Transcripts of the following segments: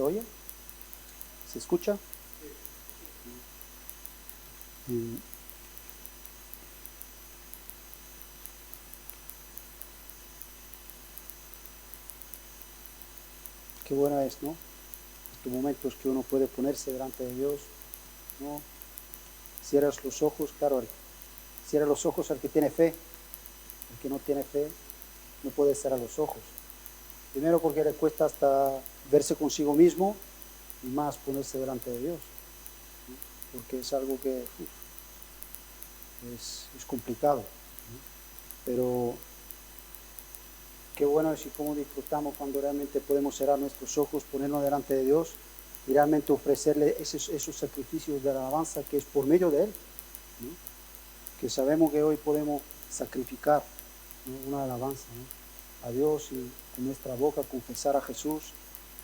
oye? ¿Se escucha? Mm. Qué bueno es, ¿no? Estos momentos que uno puede ponerse delante de Dios, ¿no? Cierras los ojos, claro, cierra los ojos al que tiene fe. El que no tiene fe no puede cerrar los ojos. Primero porque le cuesta hasta verse consigo mismo y más ponerse delante de Dios, ¿no? Porque es algo que es complicado, ¿no? Pero qué bueno es y cómo disfrutamos cuando realmente podemos cerrar nuestros ojos, ponernos delante de Dios y realmente ofrecerle esos sacrificios de alabanza que es por medio de Él, ¿no? Que sabemos que hoy podemos sacrificar, ¿no? Una alabanza, ¿no? A Dios y con nuestra boca confesar a Jesús,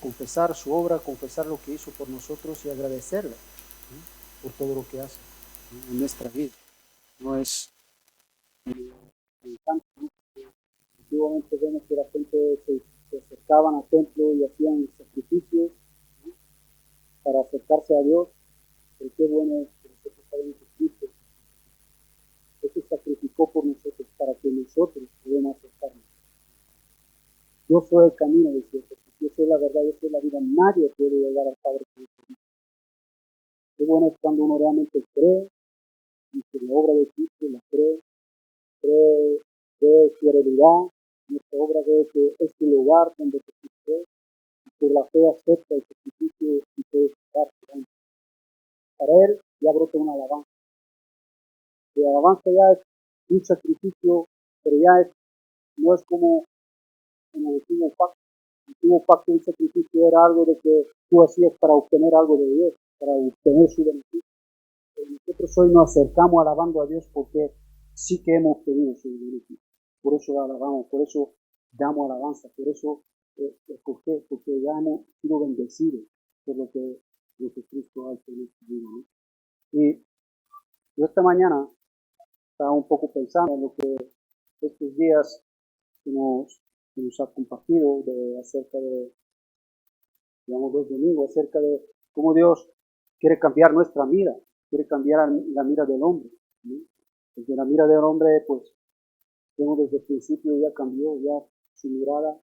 confesar su obra, confesar lo que hizo por nosotros y agradecerle, ¿no? Por todo lo que hace, ¿no? En nuestra vida. No es antiguamente vemos que la gente se acercaban al templo y hacían sacrificios, ¿no? Para acercarse a Dios, pero qué bueno es que nosotros sabemos que Cristo se sacrificó por nosotros para que nosotros podamos acercarnos. Yo soy el camino, decía Jesús, yo soy la verdad, yo soy la vida, nadie puede llegar al Padre por Cristo. Qué bueno es cuando uno realmente cree y que la obra de Cristo la cree su realidad, nuestra obra ve que es el lugar donde Jesús es, y por la fe acepta el sacrificio y puede estar para Él ya brota una alabanza. La alabanza ya es un sacrificio, pero ya no es como en el antiguo pacto. El antiguo pacto, el sacrificio era algo de que tú hacías para obtener algo de Dios, para obtener su beneficio. Pero nosotros hoy nos acercamos alabando a Dios porque sí que hemos obtenido su beneficio. Por eso alabamos, por eso damos alabanza, por eso porque ya hemos sido bendecidos por lo que Cristo ha hecho en nuestra vida, ¿no? Y yo esta mañana estaba un poco pensando en lo que estos días que nos ha compartido acerca de, digamos, los domingos, acerca de cómo Dios quiere cambiar nuestra mira, quiere cambiar la mira del hombre, ¿no? Porque la mira del hombre, pues, desde el principio ya cambió, ya su mirada,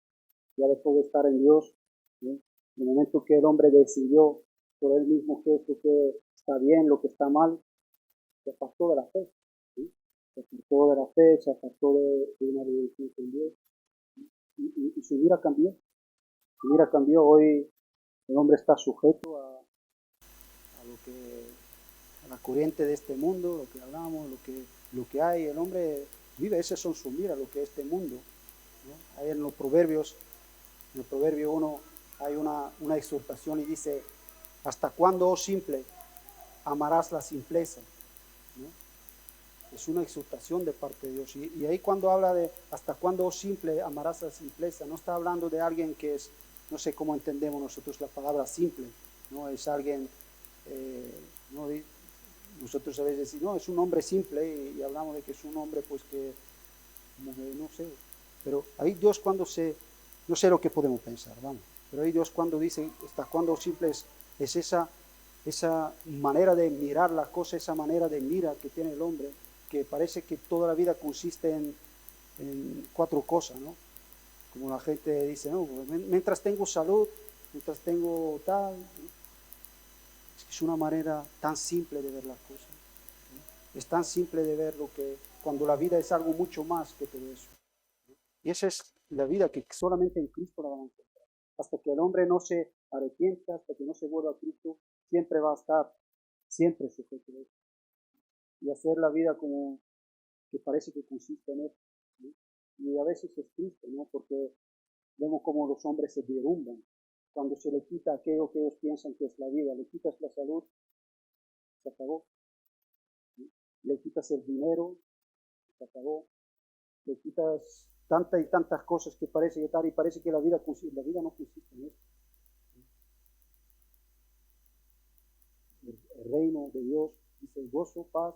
ya dejó de estar en Dios, ¿no? En el momento que el hombre decidió por él mismo qué es lo que está bien, lo que está mal, se apartó de la fe, ¿sí? Se apartó de la fe, se apartó de una relación con Dios, y su vida cambió. Su vida cambió. Hoy el hombre está sujeto a lo que, a la corriente de este mundo, lo que hablamos, lo que hay. El hombre vive, ese son su mira, lo que es este mundo, ¿no? Ahí en el proverbio 1 hay una exhortación y dice: ¿hasta cuándo, oh simple, amarás la simpleza? ¿No? Es una exhortación de parte de Dios. Y ahí cuando habla de hasta cuándo, oh simple, amarás la simpleza, no está hablando de alguien que es, no sé cómo entendemos nosotros la palabra simple, no es alguien, no, nosotros a veces decimos, no, es un hombre simple, y hablamos de que es un hombre pues que, como que no sé, pero ahí Dios cuando no sé lo que podemos pensar, vamos, pero ahí Dios cuando dice hasta cuándo simple es esa manera de mirar la cosa, esa manera de mira que tiene el hombre, que parece que toda la vida consiste en cuatro cosas, ¿no? Como la gente dice, no, mientras tengo salud, mientras tengo tal, ¿no? Es una manera tan simple de ver las cosas, ¿no? Es tan simple de ver lo que, cuando la vida es algo mucho más que todo eso, ¿no? Y esa es la vida que solamente en Cristo la van a encontrar. Hasta que el hombre no se arrepienta, hasta que no se vuelva a Cristo, siempre va a estar, siempre sujeto a eso. Y hacer la vida como que parece que consiste en eso, ¿no? Y a veces es triste, ¿no? Porque vemos como los hombres se derrumban cuando se le quita aquello que ellos piensan que es la vida, le quitas la salud, se acabó, ¿no? Le quitas el dinero, se acabó, le quitas tantas y tantas cosas que parece que tal, y parece que la vida no consiste en eso. El reino de Dios dice gozo, paz,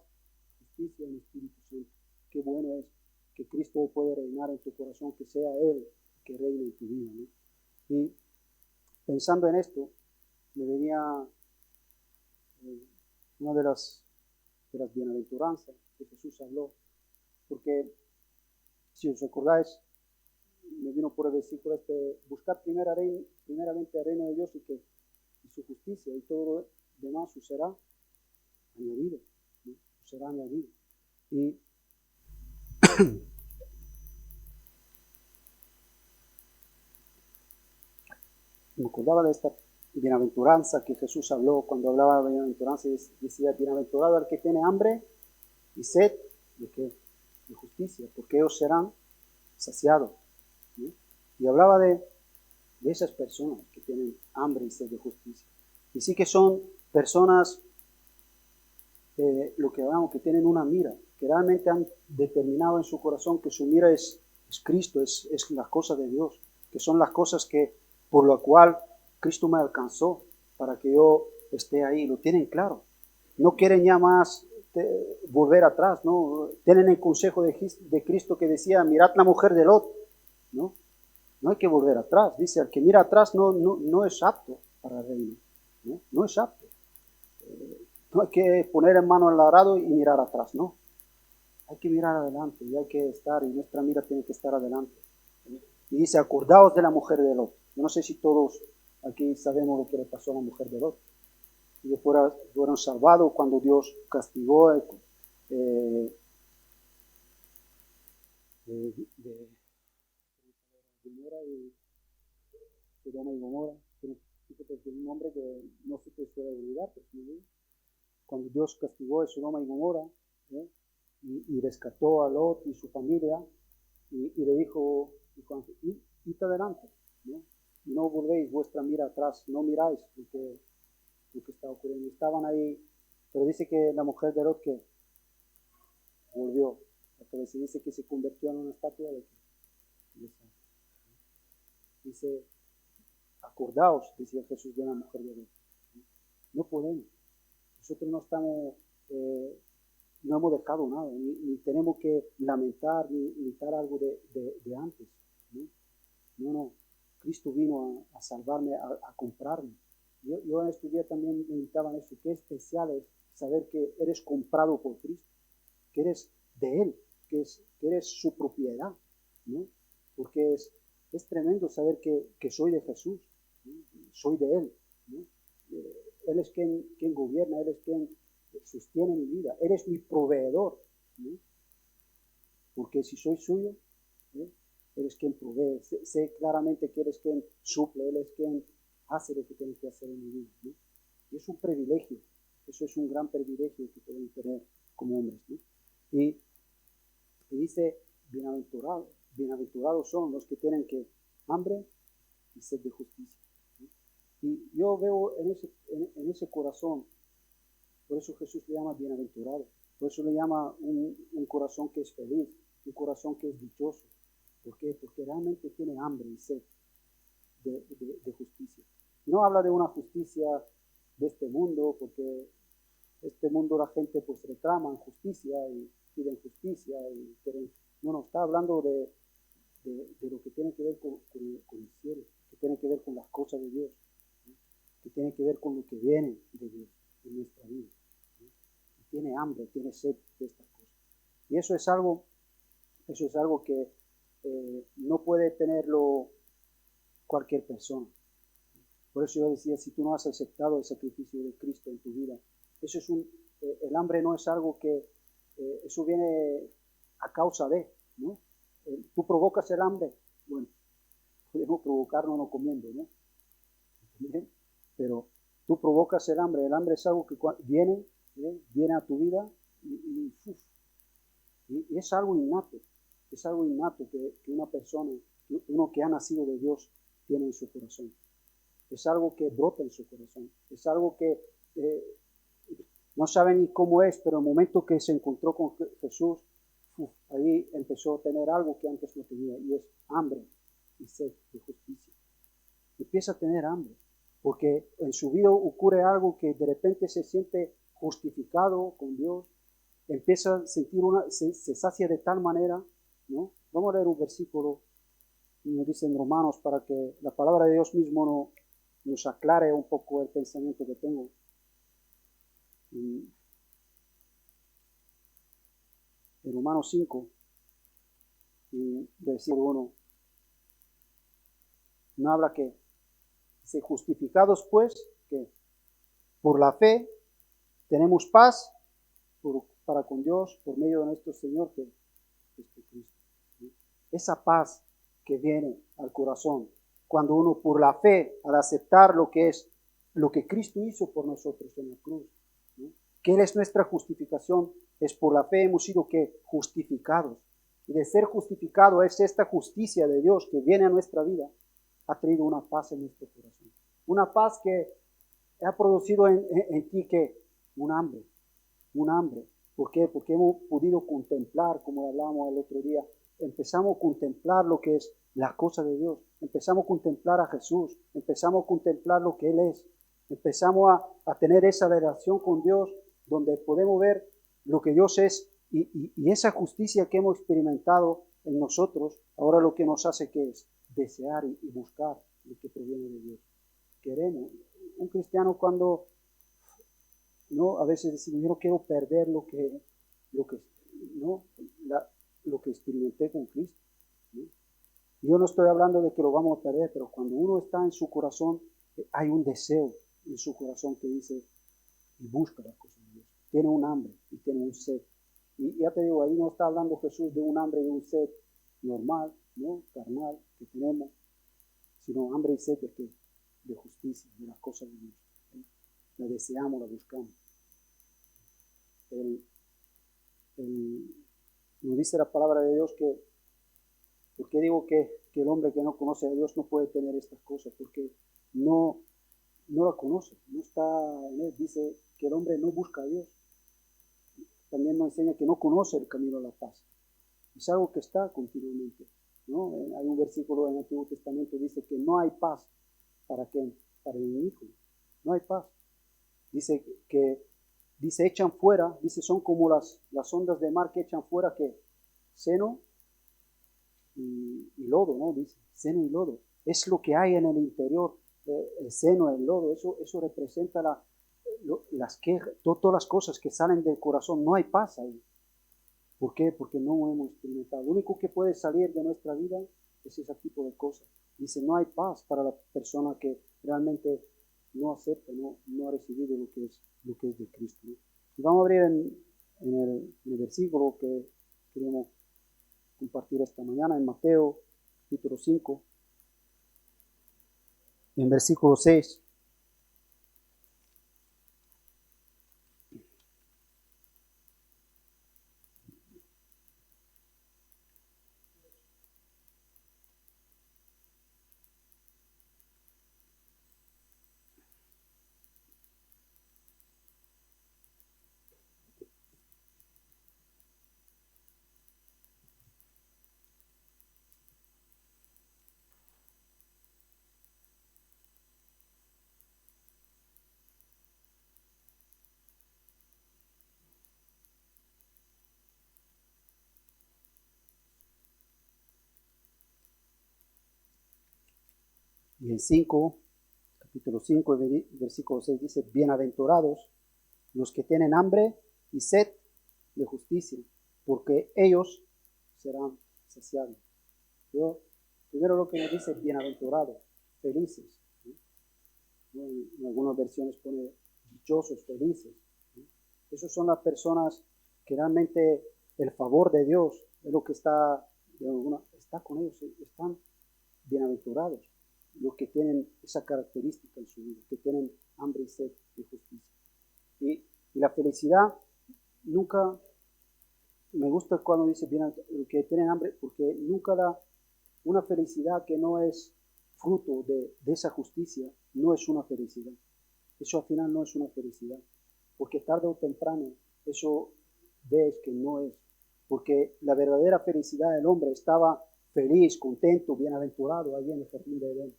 justicia en el Espíritu Santo. Qué bueno es que Cristo puede reinar en tu corazón, que sea Él que reine en tu vida, ¿no? Y pensando en esto, me venía una de las bienaventuranzas que Jesús habló, porque si os recordáis, me vino por el versículo buscar primeramente el reino de Dios y su justicia, y todo lo demás os será añadido, ¿no? Os será añadido. Y me acordaba de esta bienaventuranza que Jesús habló cuando hablaba de bienaventuranza, y decía: bienaventurado el que tiene hambre y sed de justicia, porque ellos serán saciados, ¿no? Y hablaba de esas personas que tienen hambre y sed de justicia. Y sí que son personas, lo que hablamos, que tienen una mira, que realmente han determinado en su corazón que su mira es Cristo, es las cosas de Dios, que son las cosas que por lo cual Cristo me alcanzó para que yo esté ahí. Lo tienen claro. No quieren ya más volver atrás, ¿no? Tienen el consejo de Cristo que decía: mirad la mujer de Lot, ¿no? No hay que volver atrás. Dice: al que mira atrás no es apto para el reino, ¿no? No es apto. No hay que poner en mano el arado y mirar atrás, no. Hay que mirar adelante y hay que estar, y nuestra mira tiene que estar adelante. Y dice: acordaos de la mujer de Lot. Yo no sé si todos aquí sabemos lo que le pasó a la mujer de Lot. Ellos fueron salvados cuando Dios castigó de Gomorra y Sodoma y Gomorra. Es un nombre que no se te suele olvidar, pues, ¿no? Cuando Dios castigó a Sodoma y Gomorra, ¿eh? y rescató a Lot y su familia, y le dijo: id adelante, ¿no? No volvéis vuestra mira atrás, no miráis lo que está ocurriendo. Estaban ahí, pero dice que la mujer de Lot que volvió, porque se dice que se convirtió en una estatua de sal. Dice: acordaos, decía Jesús, de la mujer de Lot. No podemos. Nosotros no estamos, no hemos dejado nada, ni tenemos que lamentar, ni estar algo de antes, ¿no? No. Cristo vino a salvarme, a comprarme. Yo en este día también meditaba en eso: qué especial es saber que eres comprado por Cristo, que eres de Él, que eres su propiedad, ¿no? Porque es tremendo saber que soy de Jesús, ¿no? Soy de Él, ¿no? Él es quien gobierna, Él es quien sostiene mi vida, Él es mi proveedor, ¿no? Porque si soy suyo, ¿eh? Él es quien provee. Sé claramente que Él es quien suple, Él es quien hace lo que tiene que hacer en mi vida, ¿no? Y es un privilegio, eso es un gran privilegio que podemos tener como hombres, ¿no? Y dice: bienaventurados son los que tienen hambre y sed de justicia, ¿no? Y yo veo en ese corazón, por eso Jesús le llama bienaventurado, por eso le llama un corazón que es feliz, un corazón que es dichoso. ¿Por qué? Porque realmente tiene hambre y sed de justicia. No habla de una justicia de este mundo, porque este mundo la gente pues reclama justicia y piden justicia y quieren. No, está hablando de lo que tiene que ver con el cielo, que tiene que ver con las cosas de Dios, ¿no? Que tiene que ver con lo que viene de Dios en nuestra vida, ¿no? Y tiene hambre, tiene sed de estas cosas. Y eso es algo que no puede tenerlo cualquier persona. Por eso yo decía: si tú no has aceptado el sacrificio de Cristo en tu vida, eso es el hambre no es algo que, eso viene a causa de, ¿no? Tú provocas el hambre, bueno, podemos provocarlo no comiendo, ¿no? ¿Bien? Pero tú provocas el hambre es algo que viene a tu vida y es algo innato. Es algo innato que una persona, uno que ha nacido de Dios, tiene en su corazón. Es algo que brota en su corazón. Es algo que no sabe ni cómo es, pero el momento que se encontró con Jesús, ahí empezó a tener algo que antes no tenía, y es hambre y sed de justicia. Empieza a tener hambre, porque en su vida ocurre algo que de repente se siente justificado con Dios, empieza a sentir se sacia de tal manera, ¿no? Vamos a leer un versículo, nos dice en Romanos, para que la palabra de Dios mismo nos aclare un poco el pensamiento que tengo. En Romanos 5, versículo 1, no habla que se justificados pues, que por la fe tenemos paz para con Dios por medio de nuestro Señor Jesucristo. Esa paz que viene al corazón cuando uno por la fe, al aceptar lo que Cristo hizo por nosotros en la cruz, ¿no? Que Él es nuestra justificación, es por la fe hemos sido que justificados. Y de ser justificado es esta justicia de Dios que viene a nuestra vida, ha traído una paz en nuestro corazón. Una paz que ha producido en ti que un hambre. ¿Por qué? Porque hemos podido contemplar, como hablábamos el otro día, empezamos a contemplar lo que es la cosa de Dios, empezamos a contemplar a Jesús, empezamos a contemplar lo que Él es, empezamos a tener esa relación con Dios donde podemos ver lo que Dios es y esa justicia que hemos experimentado en nosotros, ahora lo que nos hace que es desear y buscar lo que proviene de Dios. Queremos. Un cristiano cuando no, a veces decimos, yo no quiero perder lo que experimenté con Cristo, ¿no? Yo no estoy hablando de que lo vamos a perder, pero cuando uno está en su corazón, hay un deseo en su corazón que dice y busca las cosas de Dios. Tiene un hambre y tiene un sed. Y ya te digo, ahí no está hablando Jesús de un hambre y un sed normal, ¿no? Carnal que tenemos, sino hambre y sed de justicia, de las cosas de Dios. La deseamos, la buscamos. Nos dice la palabra de Dios que, ¿por qué digo que el hombre que no conoce a Dios no puede tener estas cosas? Porque no la conoce, no está en él. Dice que el hombre no busca a Dios. También nos enseña que no conoce el camino a la paz. Es algo que está continuamente, ¿no? Hay un versículo en el Antiguo Testamento que dice que no hay paz para el hijo. No hay paz. Dice echan fuera, dice son como las ondas de mar que echan fuera que seno y lodo, ¿no? Dice seno y lodo. Es lo que hay en el interior, el seno, el lodo, eso representa las quejas, todas las cosas que salen del corazón. No hay paz ahí. ¿Por qué? Porque no hemos experimentado. Lo único que puede salir de nuestra vida es ese tipo de cosas. Dice, no hay paz para la persona que realmente no acepta, no ha recibido lo que es de Cristo, ¿no? Y vamos a abrir en el versículo que queremos compartir esta mañana, en Mateo, capítulo 5, en versículo 6. Y en 5, capítulo 5, versículo 6 dice, bienaventurados los que tienen hambre y sed de justicia, porque ellos serán saciados. Primero lo que nos dice, bienaventurados, felices, ¿no? En algunas versiones pone dichosos, felices, ¿no? Esas son las personas que realmente el favor de Dios es lo que está con ellos, están bienaventurados, los que tienen esa característica en su vida, que tienen hambre y sed de justicia. Y la felicidad nunca, me gusta cuando dice que tienen hambre, porque nunca una felicidad que no es fruto de esa justicia, no es una felicidad. Eso al final no es una felicidad, porque tarde o temprano eso ves que no es, porque la verdadera felicidad del hombre estaba feliz, contento, bienaventurado allí en el jardín de Edén.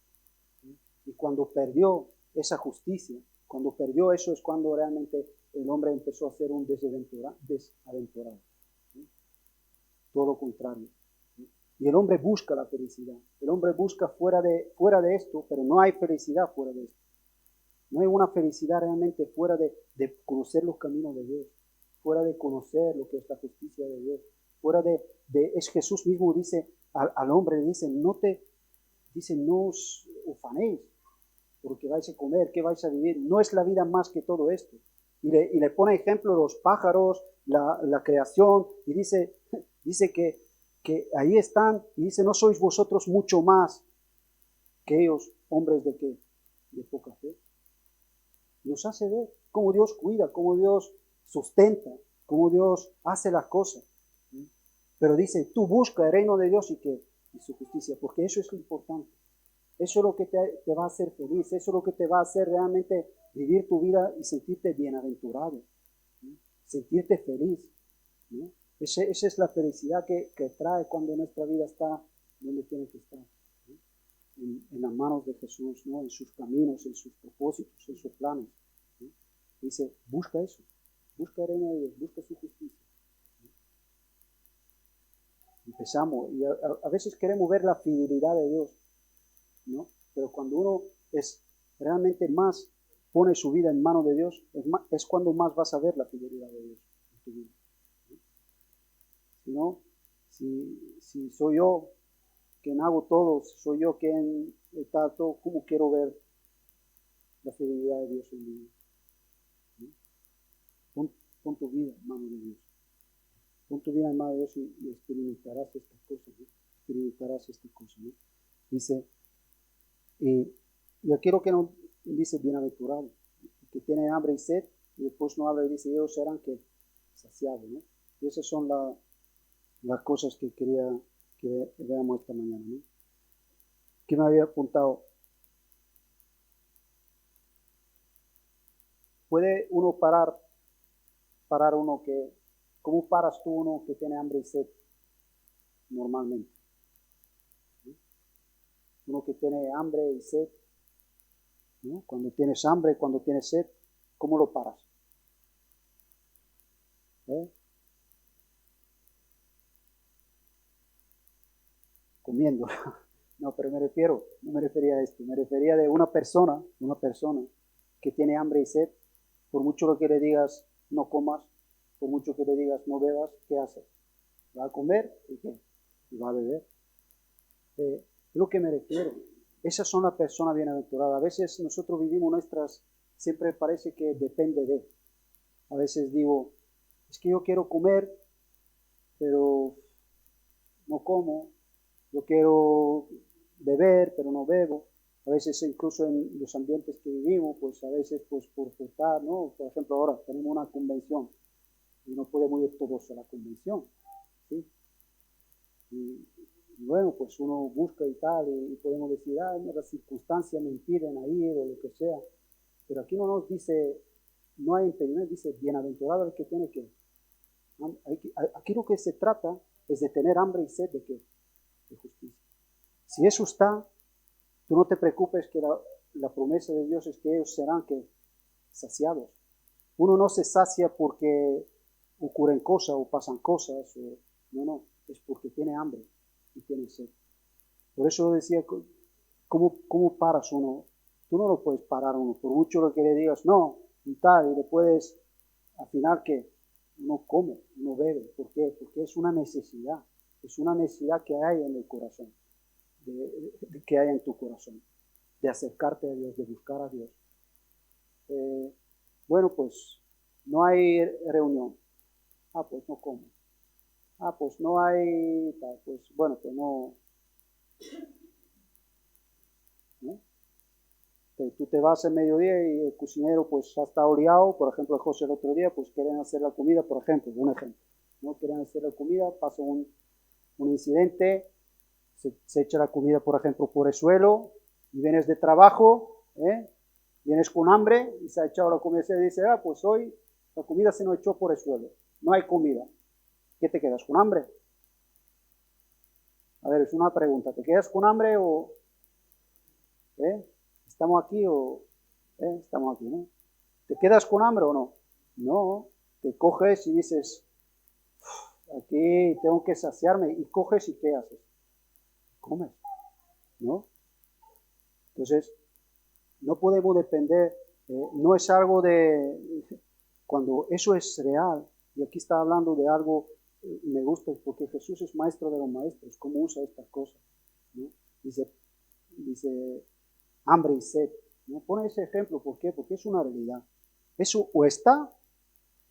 Y cuando perdió esa justicia, cuando perdió eso es cuando realmente el hombre empezó a ser un desaventurado. Todo lo contrario. Y el hombre busca la felicidad. El hombre busca fuera de esto, pero no hay felicidad fuera de esto. No hay una felicidad realmente fuera de conocer los caminos de Dios, fuera de conocer lo que es la justicia de Dios, fuera es Jesús mismo dice al hombre, dice, no os ufanéis, porque vais a comer, que vais a vivir. No es la vida más que todo esto. Y le pone ejemplo los pájaros, la creación, y dice que ahí están, y dice, ¿no sois vosotros mucho más que ellos, hombres de qué? De poca fe. Nos hace ver cómo Dios cuida, cómo Dios sustenta, cómo Dios hace las cosas. Pero dice, tú busca el reino de Dios y su justicia, porque eso es lo importante. Eso es lo que te va a hacer feliz, eso es lo que te va a hacer realmente vivir tu vida y sentirte bienaventurado, ¿no? Sentirte feliz, ¿no? Esa es la felicidad que trae cuando nuestra vida está donde tiene que estar, ¿no? En las manos de Jesús, ¿no? En sus caminos, en sus propósitos, en sus planes, ¿no? Dice, busca eso, busca el reino de Dios, busca su justicia. Empezamos, y a veces queremos ver la fidelidad de Dios, ¿no? Pero cuando uno realmente más pone su vida en manos de Dios, es cuando más vas a ver la fidelidad de Dios en tu vida, ¿no? Si soy yo quien hago todo, si soy yo quien está todo, ¿cómo quiero ver la fidelidad de Dios en mi vida? ¿No? Pon tu vida en manos de Dios. Pon tu vida en manos de Dios y experimentarás estas cosas, ¿no? Experimentarás estas cosas, ¿no? Dice, yo quiero que no dice bienaventurado, que tiene hambre y sed, y después no habla y dice, ellos serán que saciados, ¿no? Y esas son las cosas que quería que veamos esta mañana, ¿no? ¿Qué me había apuntado? ¿Puede uno parar uno que, cómo paras tú uno que tiene hambre y sed normalmente? ¿No? Uno que tiene hambre y sed, ¿no? Cuando tienes hambre, cuando tienes sed, ¿cómo lo paras? Comiendo. No, pero no me refería a esto, me refería de una persona que tiene hambre y sed, por mucho que le digas no comas, por mucho que le digas no bebas, ¿qué hace? ¿Va a comer? ¿Y qué? ¿Y va a beber? Es lo que me refiero. Esas son las personas bienaventuradas. A veces nosotros vivimos siempre parece que depende de. A veces digo, es que yo quiero comer, pero no como. Yo quiero beber, pero no bebo. A veces incluso en los ambientes que vivimos, pues a veces pues por faltar, ¿no? Por ejemplo, ahora tenemos una convención y no podemos ir todos a la convención, ¿sí? Y bueno, pues uno busca y tal, y podemos decir, las circunstancias me impiden a ir o lo que sea. Pero aquí no nos dice, no hay impedimento, dice, bienaventurado el que tiene que. Aquí lo que se trata es de tener hambre y sed de qué? De justicia. Si eso está, tú no te preocupes que la promesa de Dios es que ellos serán que saciados. Uno no se sacia porque ocurren cosas o pasan cosas, no, es porque tiene hambre y tiene sed. Por eso decía, ¿cómo paras uno? Tú no lo puedes parar uno, por mucho lo que le digas, no, y tal, y le puedes, al final que uno come, uno bebe. ¿Por qué? Porque es una necesidad que hay en el corazón. Que hay en tu corazón, de acercarte a Dios, de buscar a Dios. Bueno, pues no hay reunión. Pues no como. Pues no hay, pues bueno, pues no. Tú te vas al mediodía y el cocinero pues ya está oleado, por ejemplo, el José el otro día, pues quieren hacer la comida, por ejemplo, un ejemplo, ¿no? Quieren hacer la comida, pasa un incidente, se echa la comida, por ejemplo, por el suelo, y vienes de trabajo, vienes con hambre, y se ha echado la comida, y se dice, pues hoy la comida se nos echó por el suelo, no hay comida. ¿Qué te quedas, con hambre? A ver, es una pregunta, ¿te quedas con hambre o estamos aquí o estamos aquí, ¿no? ¿Te quedas con hambre o no? No, te coges y dices, aquí tengo que saciarme, y coges y ¿qué haces? comes, ¿no? Entonces, no podemos depender, no es algo de, cuando eso es real, y aquí está hablando de algo, me gusta, porque Jesús es maestro de los maestros, cómo usa estas cosas, ¿no? Dice hambre y sed, ¿no? Pone ese ejemplo, ¿por qué? Porque es una realidad. Eso o está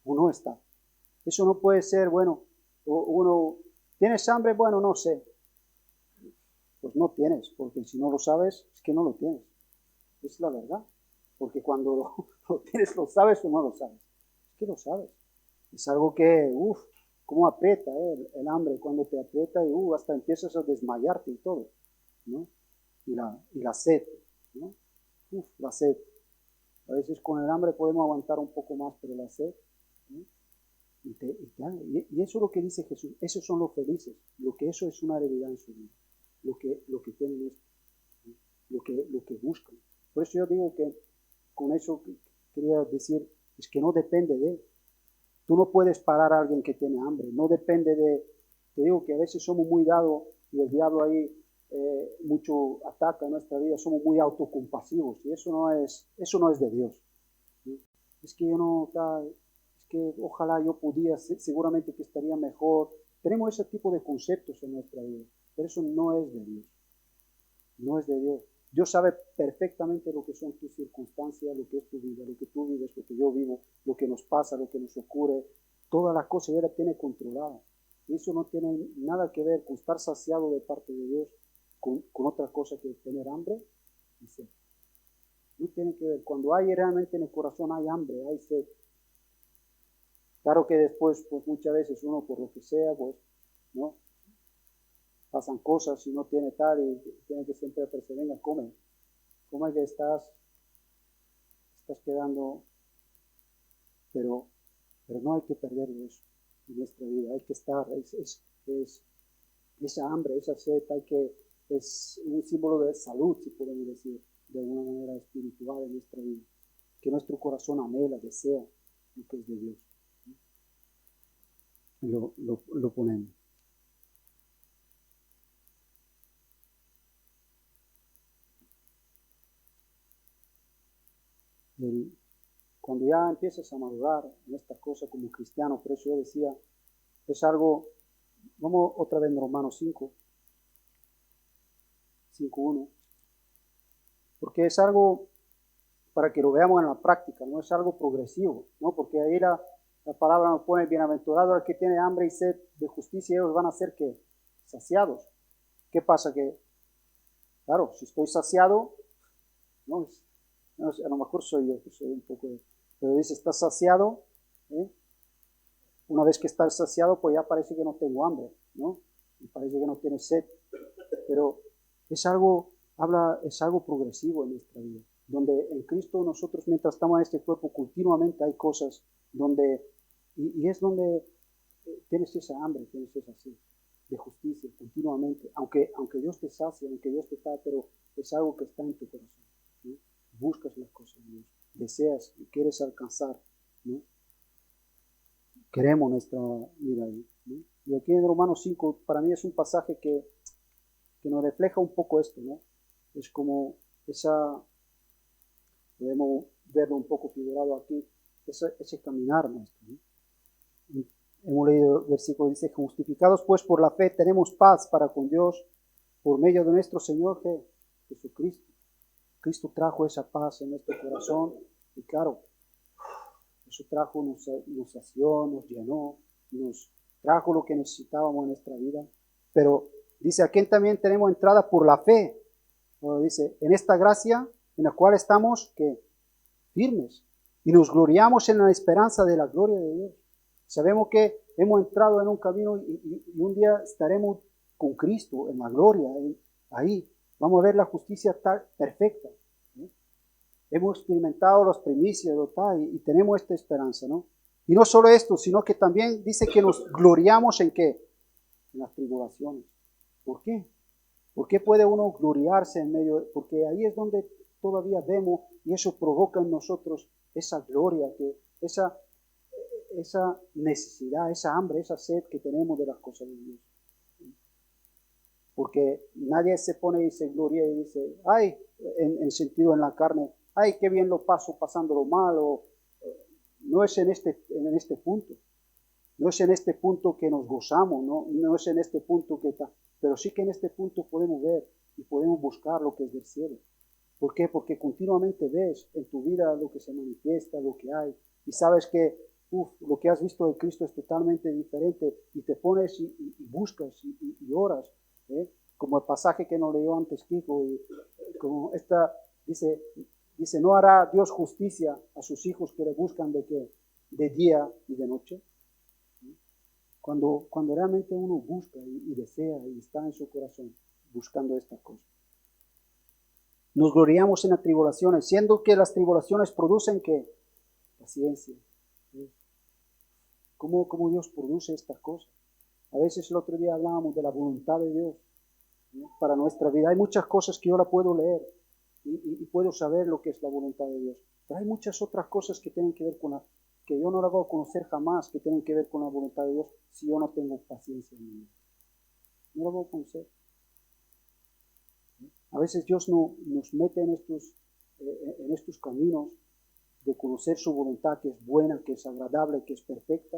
o no está. Eso no puede ser, bueno, uno, ¿tienes hambre? Bueno, no sé. Pues no tienes, porque si no lo sabes, es que no lo tienes. Es la verdad. Porque cuando lo tienes, lo sabes o no lo sabes. Es que lo sabes. Es algo que, cómo aprieta el hambre cuando te aprieta y hasta empiezas a desmayarte y todo, ¿no? Y la sed, ¿no? La sed. A veces con el hambre podemos aguantar un poco más, pero la sed, ¿no? Y eso es lo que dice Jesús. Esos son los felices. Lo que eso es una realidad en su vida. Lo que tienen es, ¿no? Lo que buscan. Por eso yo digo que con eso quería decir, es que no depende de. Tú no puedes parar a alguien que tiene hambre. No depende de. Te digo que a veces somos muy dados y el diablo ahí mucho ataca en nuestra vida. Somos muy autocompasivos y eso no es de Dios, ¿no? Es que yo no, es que ojalá yo pudiera, seguramente que estaría mejor. Tenemos ese tipo de conceptos en nuestra vida, pero eso no es de Dios. No es de Dios. Dios sabe perfectamente lo que son tus circunstancias, lo que es tu vida, lo que tú vives, lo que yo vivo, lo que nos pasa, lo que nos ocurre. Todas las cosas Él las tiene controladas. Y eso no tiene nada que ver con estar saciado de parte de Dios con otra cosa que tener hambre y sed. No tiene que ver. Cuando hay realmente en el corazón hay hambre, hay sed. Claro que después, pues muchas veces uno por lo que sea, pues, ¿no? Pasan cosas y no tiene tal y tiene que siempre perseverar, come que estás quedando, pero no hay que perder eso en nuestra vida, hay que estar, esa hambre, esa sed, es un símbolo de salud, si podemos decir, de alguna manera espiritual en nuestra vida, que nuestro corazón anhela, desea lo que es de Dios. Lo ponemos. Cuando ya empiezas a madurar en estas cosas como cristiano, por eso yo decía, es algo, vamos otra vez en Romanos 5:1, porque es algo para que lo veamos en la práctica, no es algo progresivo, ¿no? Porque ahí la palabra nos pone bienaventurado al que tiene hambre y sed de justicia, ellos van a ser que saciados. ¿Qué pasa? Que, claro, si estoy saciado, no, a lo mejor soy yo, que soy un poco, pero dice, estás saciado, ¿eh? Una vez que estás saciado, pues ya parece que no tengo hambre, ¿no? Y parece que no tienes sed, pero es algo progresivo en nuestra vida, donde en Cristo nosotros mientras estamos en este cuerpo continuamente hay cosas donde, y es donde tienes esa hambre, tienes esa sed de justicia continuamente, aunque Dios te sacia, aunque Dios te da, pero es algo que está en tu corazón, ¿no? Buscas las cosas de Dios, deseas y quieres alcanzar, ¿no? Queremos nuestra vida ahí, ¿no? Y aquí en Romanos 5, para mí es un pasaje que nos refleja un poco esto, ¿no? Es como podemos verlo un poco figurado aquí, ese caminar nuestro, ¿no? Hemos leído el versículo, dice, justificados pues por la fe tenemos paz para con Dios por medio de nuestro Señor Jesucristo. Cristo trajo esa paz en nuestro corazón y claro, eso trajo, nos sació, nos llenó, nos trajo lo que necesitábamos en nuestra vida. Pero dice, aquí también tenemos entrada por la fe. Bueno, dice, en esta gracia en la cual estamos firmes y nos gloriamos en la esperanza de la gloria de Dios. Sabemos que hemos entrado en un camino y un día estaremos con Cristo en la gloria, ahí. Vamos a ver la justicia tal, perfecta, ¿no? Hemos experimentado las primicias, y tenemos esta esperanza, ¿no? Y no solo esto, sino que también dice que nos gloriamos en ¿qué? En las tribulaciones. ¿Por qué? ¿Por qué puede uno gloriarse en medio? Porque ahí es donde todavía vemos y eso provoca en nosotros esa gloria, esa necesidad, esa hambre, esa sed que tenemos de las cosas de Dios. porque nadie se pone y se gloria y dice, ay, en sentido en la carne, ay, qué bien lo paso pasándolo mal, o no es en este punto. No es en este punto que nos gozamos, no es en este punto que está, pero sí que en este punto podemos ver y podemos buscar lo que es del cielo. ¿Por qué? Porque continuamente ves en tu vida lo que se manifiesta, lo que hay, y sabes que lo que has visto de Cristo es totalmente diferente, y te pones y buscas y oras, ¿eh? Como el pasaje que nos leyó antes Kiko, y como esta dice, no hará Dios justicia a sus hijos que le buscan de día y de noche. Cuando realmente uno busca y desea y está en su corazón buscando estas cosas. Nos gloriamos en las tribulaciones, siendo que las tribulaciones producen ¿qué? Paciencia. ¿Cómo Dios produce estas cosas? A veces el otro día hablábamos de la voluntad de Dios, ¿no? Para nuestra vida. Hay muchas cosas que yo la puedo leer y puedo saber lo que es la voluntad de Dios. Pero hay muchas otras cosas que tienen que ver con que yo no la voy a conocer jamás, que tienen que ver con la voluntad de Dios si yo no tengo paciencia en mi vida. No la voy a conocer. A veces Dios nos mete en estos caminos de conocer su voluntad, que es buena, que es agradable, que es perfecta.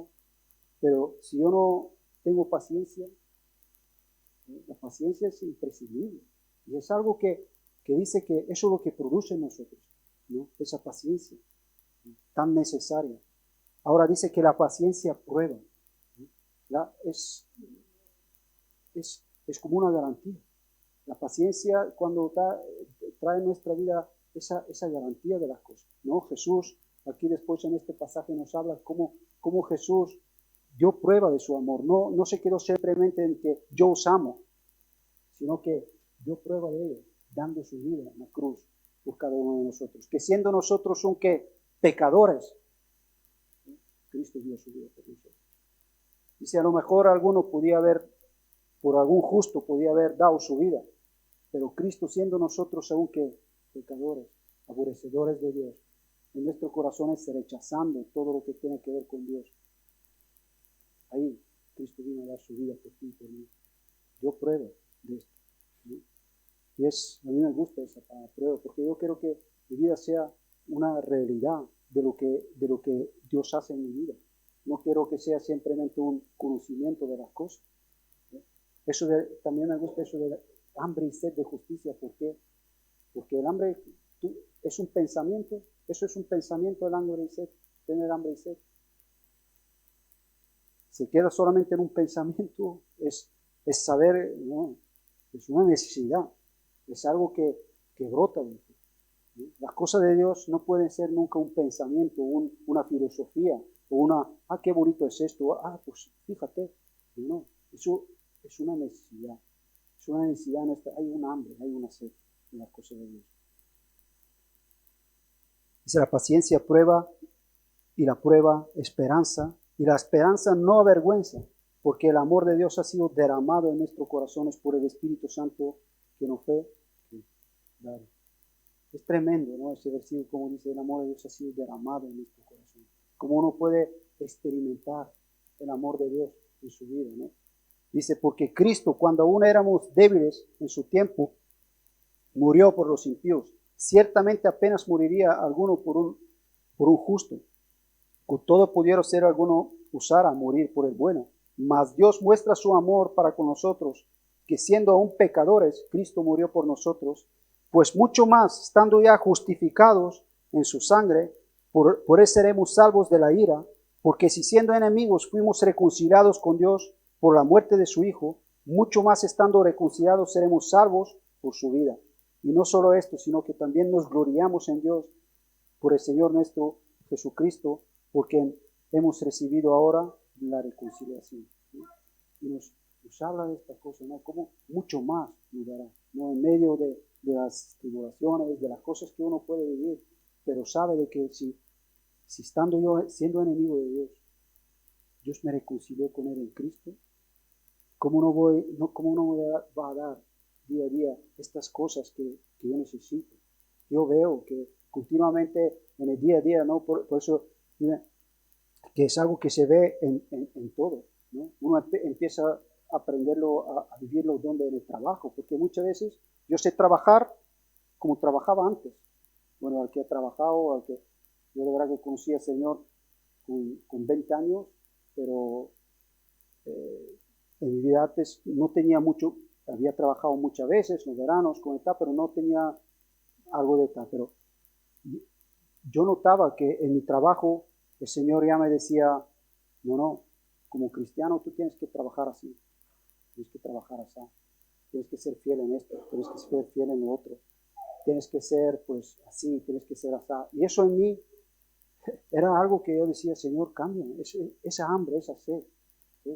Pero si yo no tengo paciencia, la paciencia es imprescindible. Y es algo que dice que eso es lo que produce en nosotros, ¿no? Esa paciencia, ¿no? Tan necesaria. Ahora dice que la paciencia prueba, ¿no? Es como una garantía. La paciencia cuando trae en nuestra vida esa garantía de las cosas, ¿no? Jesús, aquí después en este pasaje nos habla cómo Jesús dio prueba de su amor. No se quedó simplemente en que yo os amo, sino que dio prueba de ello, dando su vida en la cruz por cada uno de nosotros. Que siendo nosotros pecadores, Cristo dio su vida por nosotros. Y si a lo mejor alguno por algún justo podía haber dado su vida, pero Cristo siendo nosotros aún que pecadores, aborrecedores de Dios, en nuestros corazones rechazando todo lo que tiene que ver con Dios, ahí Cristo vino a dar su vida por ti y por mí. Yo pruebo de esto, ¿no? Y a mí me gusta esa palabra, prueba, porque yo quiero que mi vida sea una realidad de lo que Dios hace en mi vida. No quiero que sea simplemente un conocimiento de las cosas, ¿no? También me gusta eso de hambre y sed de justicia. ¿Por qué? Porque el hambre es un pensamiento. Eso es un pensamiento, el hambre y sed, tener hambre y sed. Se queda solamente en un pensamiento, es saber, no, es una necesidad, es algo que brota de ti, ¿no? Las cosas de Dios no pueden ser nunca un pensamiento, una filosofía, o qué bonito es esto, pues fíjate, no, eso es una necesidad. Es una necesidad nuestra, hay un hambre, hay una sed en las cosas de Dios. Dice la paciencia prueba, y la prueba esperanza, y la esperanza no avergüenza, porque el amor de Dios ha sido derramado en nuestros corazones por el Espíritu Santo que nos fue dado. Es tremendo, ¿no? Ese versículo, como dice, el amor de Dios ha sido derramado en nuestro corazón. Como uno puede experimentar el amor de Dios en su vida, ¿no? Dice, porque Cristo, cuando aún éramos débiles en su tiempo, murió por los impíos. Ciertamente apenas moriría alguno por un justo. Con todo pudiera ser alguno usara morir por el bueno. Mas Dios muestra su amor para con nosotros, que siendo aún pecadores, Cristo murió por nosotros, pues mucho más, estando ya justificados en su sangre, por él seremos salvos de la ira, porque si siendo enemigos fuimos reconciliados con Dios por la muerte de su Hijo, mucho más estando reconciliados seremos salvos por su vida. Y no solo esto, sino que también nos gloriamos en Dios por el Señor nuestro Jesucristo, porque hemos recibido ahora la reconciliación, ¿no? Y nos habla de estas cosas, ¿no? Como mucho más nos dará, ¿no? En medio de las tribulaciones, de las cosas que uno puede vivir, pero sabe de que si estando yo siendo enemigo de Dios me reconcilió con Él en Cristo, ¿cómo no me va a dar día a día estas cosas que yo necesito? Yo veo que continuamente en el día a día, ¿no? Por eso, mira, que es algo que se ve en todo, ¿no? Uno empieza aprenderlo a vivirlo donde en el trabajo, porque muchas veces yo sé trabajar como trabajaba antes. Bueno, al que ha trabajado, yo de verdad que conocí al Señor con 20 años, pero en mi vida antes no tenía mucho, había trabajado muchas veces, los veranos, con tal, pero no tenía algo de tal. Pero yo notaba que en mi trabajo el Señor ya me decía, no, como cristiano tú tienes que trabajar así, tienes que trabajar así, tienes que ser fiel en esto, tienes que ser fiel en lo otro, tienes que ser pues así, tienes que ser así. Y eso en mí era algo que yo decía, Señor, cambia, esa hambre, esa sed.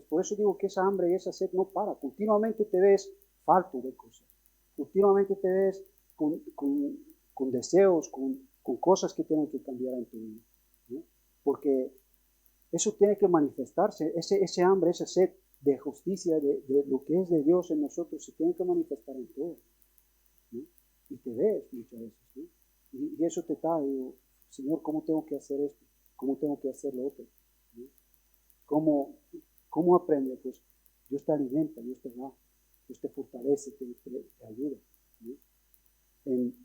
Por eso digo que esa hambre y esa sed no para. Continuamente te ves falto de cosas. Continuamente te ves con deseos, con cosas que tienen que cambiar en tu vida, ¿no? Porque eso tiene que manifestarse. Ese hambre, esa sed de justicia, de lo que es de Dios en nosotros, se tiene que manifestar en todo, ¿no? Y te ves muchas veces, ¿no? Y eso te está, digo, Señor, ¿cómo tengo que hacer esto? ¿Cómo tengo que hacer lo otro? ¿No? ¿Cómo aprende? Pues Dios te alimenta, Dios te da, Dios te fortalece, te ayuda, ¿no? en,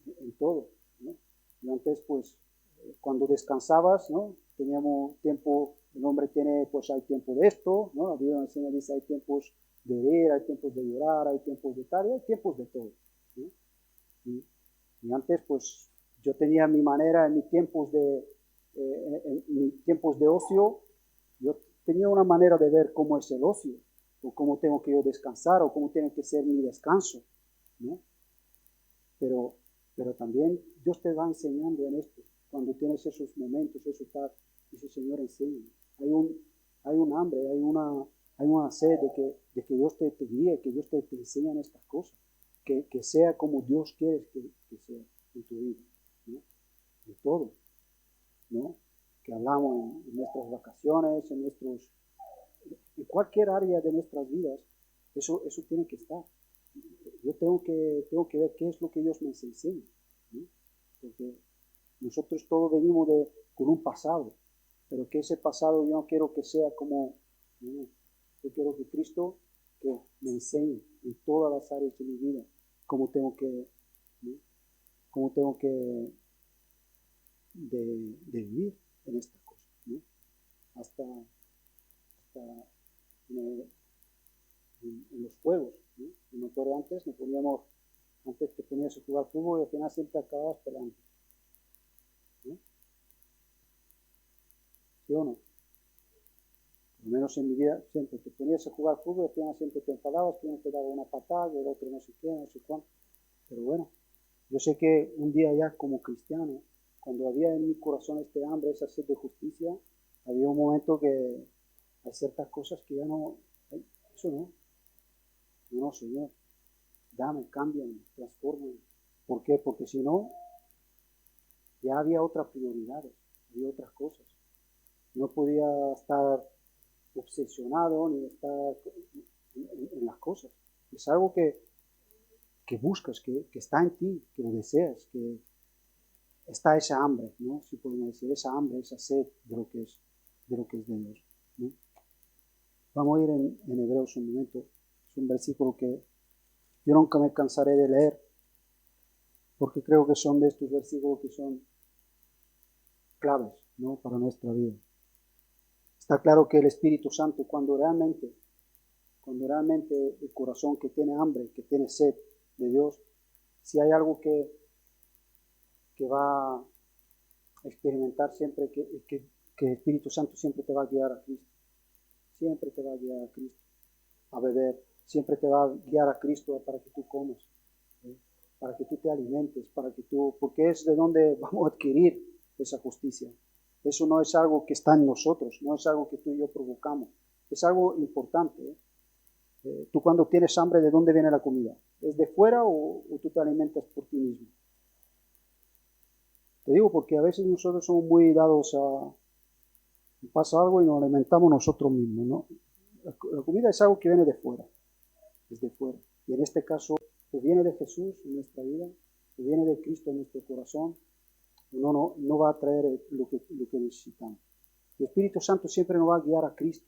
en todo, ¿no? Y antes, pues, cuando descansabas, ¿no? Teníamos tiempo, el hombre tiene, pues hay tiempo de esto, ¿no? La Biblia nos dice, hay tiempos de ver, hay tiempos de llorar, hay tiempos de tal, hay tiempos de todo, ¿no? Y antes, pues, yo tenía mi manera en mis tiempos en mis tiempos de ocio, yo tenía una manera de ver cómo es el ocio, o cómo tengo que yo descansar, o cómo tiene que ser mi descanso, ¿no? Pero, pero también Dios te va enseñando en esto, cuando tienes esos momentos, eso está, dice Señor, enseña. Hay un hambre, hay una sed de que Dios te guíe, que Dios te enseñe en estas cosas, que sea como Dios quiere que sea en tu vida, ¿no? De todo, ¿no? Que hablamos en nuestras vacaciones, en cualquier área de nuestras vidas, eso tiene que estar. Yo tengo que ver qué es lo que Dios me enseña, ¿no? Porque nosotros todos venimos con un pasado, pero que ese pasado yo no quiero que sea como, ¿no? Yo quiero que Cristo que me enseñe en todas las áreas de mi vida cómo tengo que, ¿no? Cómo tengo que de vivir en estas cosas, ¿no? Hasta en los juegos, ¿no? Yo me acuerdo antes te ponías a jugar fútbol y al final siempre acababas peleando, ¿no? ¿Sí o no? Por lo menos en mi vida siempre te ponías a jugar fútbol y al final siempre te enfadabas, que uno te daba una patada, el otro no sé qué, no sé cuánto. Pero bueno, yo sé que un día ya como cristiano, cuando había en mi corazón este hambre, esa sed de justicia, había un momento que hay ciertas cosas que ya no, eso no, Señor, dame, cámbiame, transfórmame. ¿Por qué? Porque si no, ya había otras prioridades, había otras cosas. No podía estar obsesionado ni estar en las cosas. Es algo que buscas, que está en ti, que lo deseas, que está esa hambre, ¿no? Si podemos decir, esa hambre, esa sed de lo que es de Dios, ¿no? Vamos a ir en Hebreos un momento. Es un versículo que yo nunca me cansaré de leer, porque creo que son de estos versículos que son claves, ¿no? Para nuestra vida. Está claro que el Espíritu Santo, cuando realmente el corazón que tiene hambre, que tiene sed de Dios, si hay algo que va a experimentar siempre, que el Espíritu Santo siempre te va a guiar a Cristo, siempre te va a guiar a Cristo, a beber, siempre te va a guiar a Cristo para que tú comas, ¿sí? Para que tú te alimentes, porque es de donde vamos a adquirir esa justicia. Eso no es algo que está en nosotros, no es algo que tú y yo provocamos, es algo importante, ¿eh? Tú cuando tienes hambre, ¿de dónde viene la comida? ¿Es de fuera o tú te alimentas por ti mismo? Te digo porque a veces nosotros somos muy dados a... pasa algo y nos alimentamos nosotros mismos, ¿no? La comida es algo que viene de fuera, es de fuera. Y en este caso, o viene de Jesús en nuestra vida, o viene de Cristo en nuestro corazón, no va a traer lo que necesitamos. El Espíritu Santo siempre nos va a guiar a Cristo.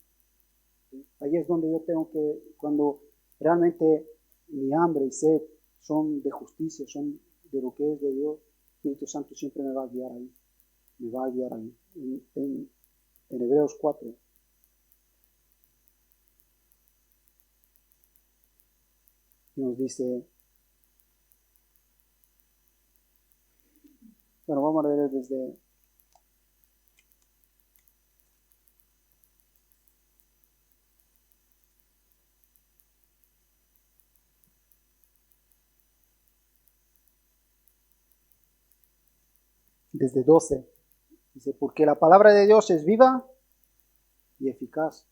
¿sí? Ahí es donde yo tengo que, cuando realmente mi hambre y sed son de justicia, son de lo que es de Dios, el Espíritu Santo siempre me va a guiar ahí. Me va a guiar ahí. En Hebreos 4 nos dice, bueno, vamos a leer desde 12. Dice, porque la palabra de Dios es viva y eficaz.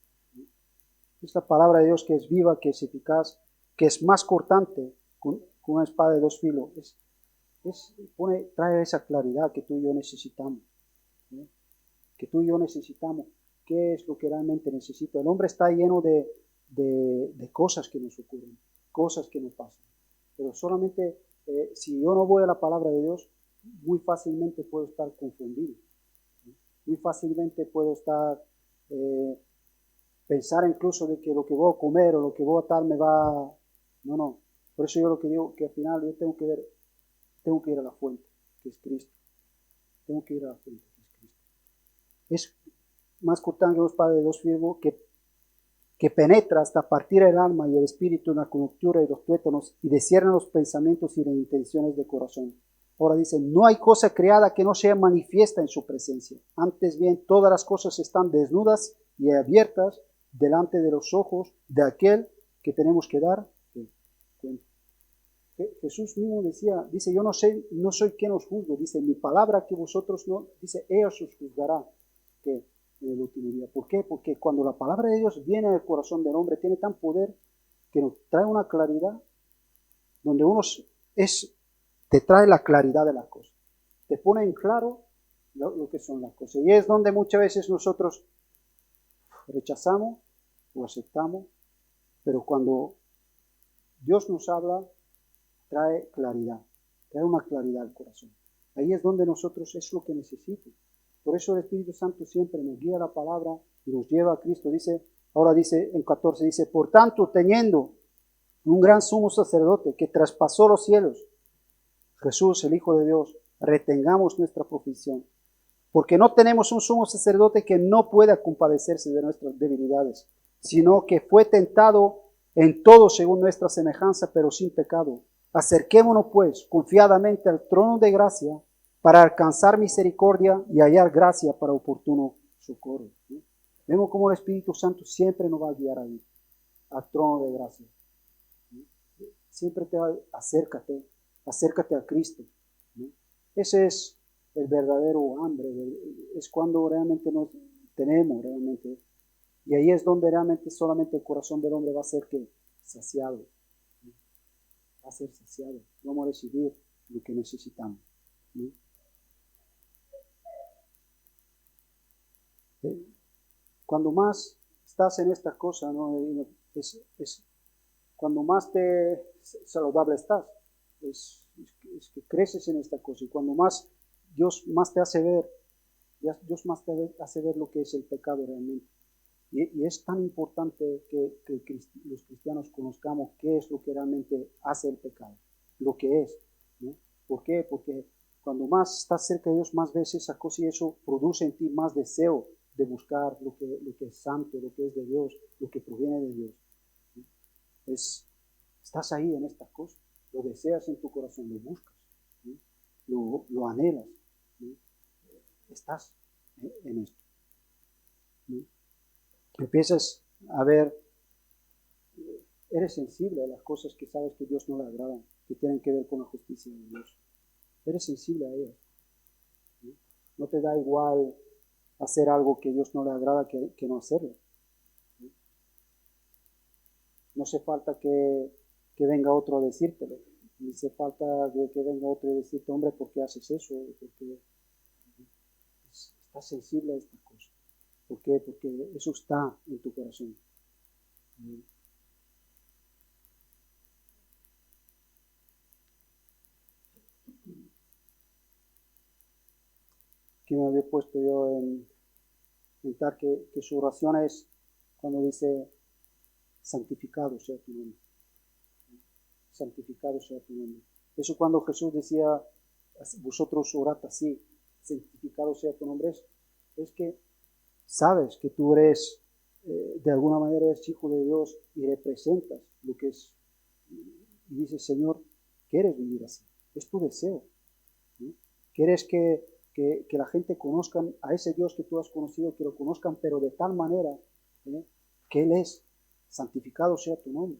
Es la palabra de Dios que es viva, que es eficaz, que es más cortante con una espada de dos filos. Trae esa claridad que tú y yo necesitamos. ¿Sí? Que tú y yo necesitamos. ¿Qué es lo que realmente necesito? El hombre está lleno de cosas que nos ocurren, cosas que nos pasan. Pero solamente si yo no voy a la palabra de Dios, muy fácilmente puedo estar confundido. ¿Sí? Muy fácilmente puedo estar, pensar incluso de que lo que voy a comer o lo que voy a tal me va... No, no. Por eso yo lo que digo, que al final yo tengo que ir a la fuente, que es Cristo. Tengo que ir a la fuente, que es Cristo. Es más cortante que los padres de dos filos que penetra hasta partir el alma y el espíritu en la conjuntura y los tuétanos y descierra los pensamientos y las intenciones del corazón. Ahora dice, no hay cosa creada que no sea manifiesta en su presencia. Antes bien, todas las cosas están desnudas y abiertas delante de los ojos de aquel que tenemos que dar cuenta. Jesús mismo dice, yo no sé, no soy quien os juzgo, dice, mi palabra que vosotros no, dice, ellos os juzgará, que en el último día. ¿Por qué? Porque cuando la palabra de Dios viene al corazón del hombre, tiene tan poder que nos trae una claridad, donde te trae la claridad de las cosas, te pone en claro lo que son las cosas. Y es donde muchas veces nosotros rechazamos o aceptamos, pero cuando Dios nos habla, trae claridad, trae una claridad al corazón. Ahí es donde nosotros es lo que necesitamos. Por eso el Espíritu Santo siempre nos guía la palabra y nos lleva a Cristo. Ahora dice en 14, dice, por tanto, teniendo un gran sumo sacerdote que traspasó los cielos, Jesús, el Hijo de Dios, retengamos nuestra profesión. Porque no tenemos un sumo sacerdote que no pueda compadecerse de nuestras debilidades, sino que fue tentado en todo según nuestra semejanza, pero sin pecado. Acerquémonos pues confiadamente al trono de gracia para alcanzar misericordia y hallar gracia para oportuno socorro. ¿Sí? Vemos cómo el Espíritu Santo siempre nos va a guiar ahí, al trono de gracia. ¿Sí? Siempre acércate a Cristo. ¿Sí? Ese es el verdadero hambre, es cuando realmente nos tenemos realmente. Y ahí es donde realmente solamente el corazón del hombre va a ser saciado. ¿Sí? Va a ser saciado. Vamos a recibir lo que necesitamos. ¿Sí? Cuando más estás en esta cosa, ¿no? Es cuando más saludable estás, es que creces en esta cosa. Y cuando más Dios más te hace ver, Dios más te hace ver lo que es el pecado realmente. Y es tan importante que los cristianos conozcamos qué es lo que realmente hace el pecado, lo que es, ¿no? ¿Por qué? Porque cuando más estás cerca de Dios, más ves esa cosa y eso produce en ti más deseo de buscar lo que es santo, lo que es de Dios, lo que proviene de Dios. ¿Sí? Estás ahí en estas cosas, lo deseas en tu corazón, lo buscas, ¿sí? Lo anhelas, ¿sí? Estás en esto. ¿Sí? Empiezas a ver, eres sensible a las cosas que sabes que Dios no le agradan, que tienen que ver con la justicia de Dios. Eres sensible a ellas. ¿Sí? No te da igual hacer algo que Dios no le agrada que no hacerlo. ¿Sí? No hace falta que venga otro a decírtelo. Ni hace falta de que venga otro a decirte, hombre, ¿por qué haces eso? Porque estás sensible a estas cosas. ¿Por qué? Porque eso está en tu corazón. ¿Sí? Aquí me había puesto yo en tal que su oración es cuando dice, santificado sea tu nombre. Santificado sea tu nombre. Eso cuando Jesús decía, vosotros orad así, santificado sea tu nombre, es que sabes que tú eres, de alguna manera eres hijo de Dios y representas lo que es. Y dices, Señor, ¿quieres vivir así? Es tu deseo, ¿no? ¿Quieres que la gente conozca a ese Dios que tú has conocido, que lo conozcan, pero de tal manera que Él es? Santificado sea tu nombre.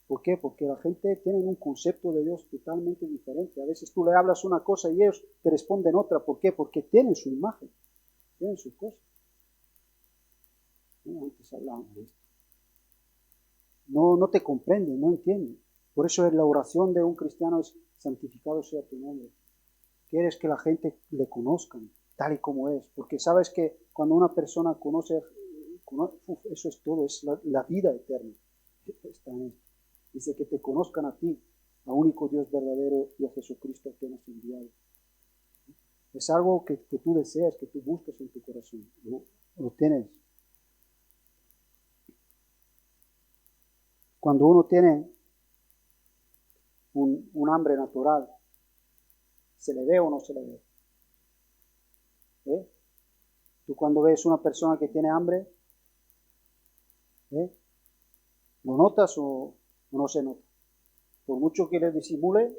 ¿Por qué? Porque la gente tiene un concepto de Dios totalmente diferente. A veces tú le hablas una cosa y ellos te responden otra. ¿Por qué? Porque tienen su imagen, tienen sus cosas. Antes hablábamos de esto. No te comprenden, no entienden. Por eso la oración de un cristiano es santificado sea tu nombre. Quieres que la gente le conozcan tal y como es. Porque sabes que cuando una persona conoce eso es todo, es la vida eterna. Dice que te conozcan a ti, a único Dios verdadero y a Jesucristo que nos ha enviado. Es algo que tú deseas, que tú buscas en tu corazón. Lo tienes. Cuando uno tiene un hambre natural, ¿se le ve o no se le ve? Tú cuando ves una persona que tiene hambre, ¿lo notas o no se nota? Por mucho que le disimule,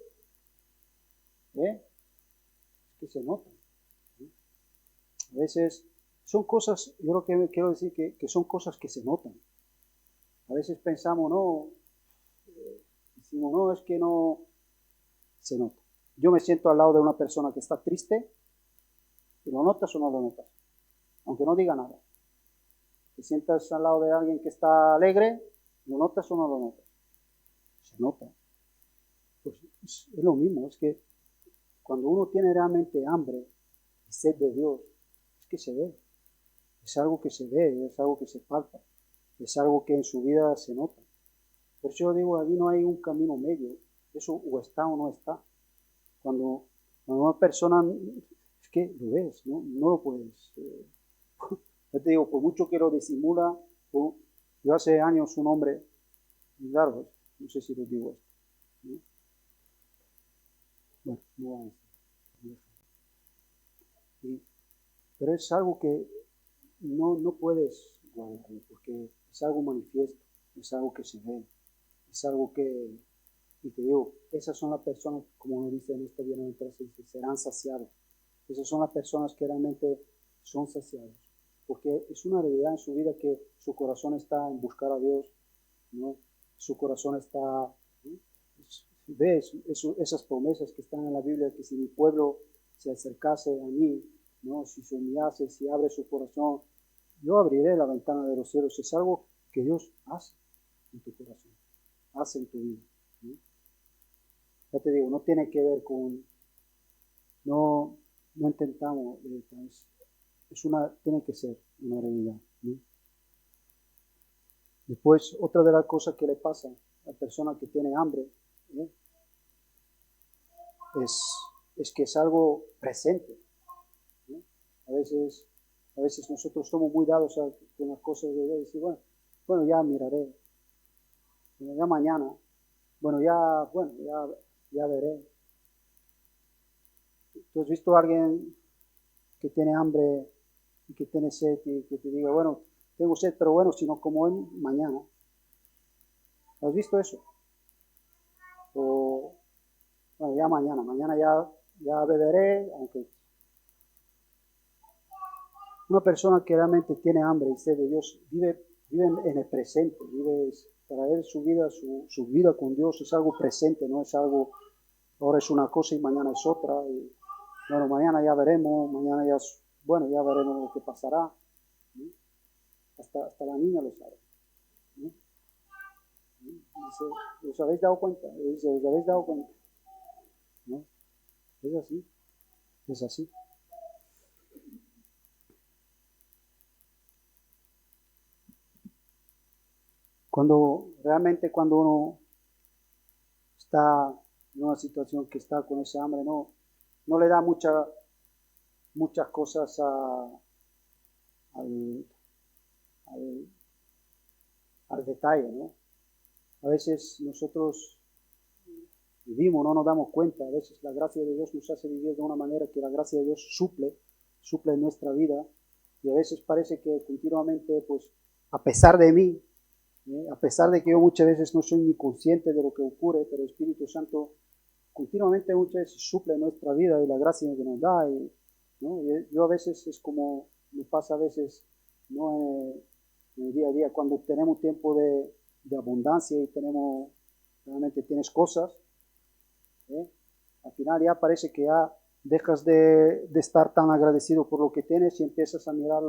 es que se nota. A veces son cosas, yo lo que quiero decir que son cosas que se notan. A veces pensamos, decimos, no, es que no se nota. Yo me siento al lado de una persona que está triste, ¿lo notas o no lo notas? Aunque no diga nada. Te sientas al lado de alguien que está alegre, ¿lo notas o no lo notas? Se nota. Pues es lo mismo, es que cuando uno tiene realmente hambre y sed de Dios, es que se ve. Es algo que se ve, es algo que se palpa, es algo que en su vida se nota. Por eso yo digo, aquí no hay un camino medio, eso o está o no está. Cuando una persona, es que lo ves, no lo puedes. Ya te digo, por mucho que lo disimula, yo hace años un hombre, claro, no sé si les digo esto, ¿no? Bueno, no vamos a decir. Pero es algo que no puedes guardar, porque es algo manifiesto, es algo que se ve, es algo que, y te digo, esas son las personas, como nos dice en esta bienaventuranza, serán saciados. Esas son las personas que realmente son saciados, porque es una realidad en su vida que su corazón está en buscar a Dios, ¿no? Su corazón está, ¿no? Ves esas promesas que están en la Biblia, que si mi pueblo se acercase a mí, ¿no? Si se humillase, si abre su corazón, yo abriré la ventana de los cielos. Es algo que Dios hace en tu corazón, hace en tu vida, ¿no? Ya te digo, no tiene que ver con, no intentamos, tiene que ser una realidad, ¿no? Después, otra de las cosas que le pasa a la persona que tiene hambre, ¿no? es que es algo presente, ¿no? A veces nosotros somos muy dados con las cosas de decir, bueno, ya miraré, bueno, ya mañana, ya veré. ¿Tú has visto a alguien que tiene hambre y que tiene sed y que te diga, bueno, tengo sed, pero bueno, si no como hoy, mañana? ¿Has visto eso? O, bueno, ya mañana ya beberé, aunque una persona que realmente tiene hambre y sed de Dios vive en el presente, para él su vida con Dios es algo presente, no es algo, ahora es una cosa y mañana es otra, y bueno, mañana ya veremos, ya veremos lo que pasará, ¿no? Hasta la niña lo sabe, ¿no? Dice, ¿os habéis dado cuenta? Dice, ¿os habéis dado cuenta? ¿No? Es así. Realmente cuando uno está en una situación que está con ese hambre, no le da muchas cosas al al detalle, ¿no? A veces nosotros vivimos, no nos damos cuenta, a veces la gracia de Dios nos hace vivir de una manera que la gracia de Dios suple nuestra vida, y a veces parece que continuamente, pues, a pesar de mí, a pesar de que yo muchas veces no soy ni consciente de lo que ocurre, pero el Espíritu Santo continuamente muchas veces suple nuestra vida y la gracia que nos da, ¿no? Yo a veces es como me pasa a veces, ¿no? En el día a día, cuando tenemos tiempo de abundancia y realmente tienes cosas, ¿eh? Al final ya parece que ya dejas de estar tan agradecido por lo que tienes y empiezas a mirar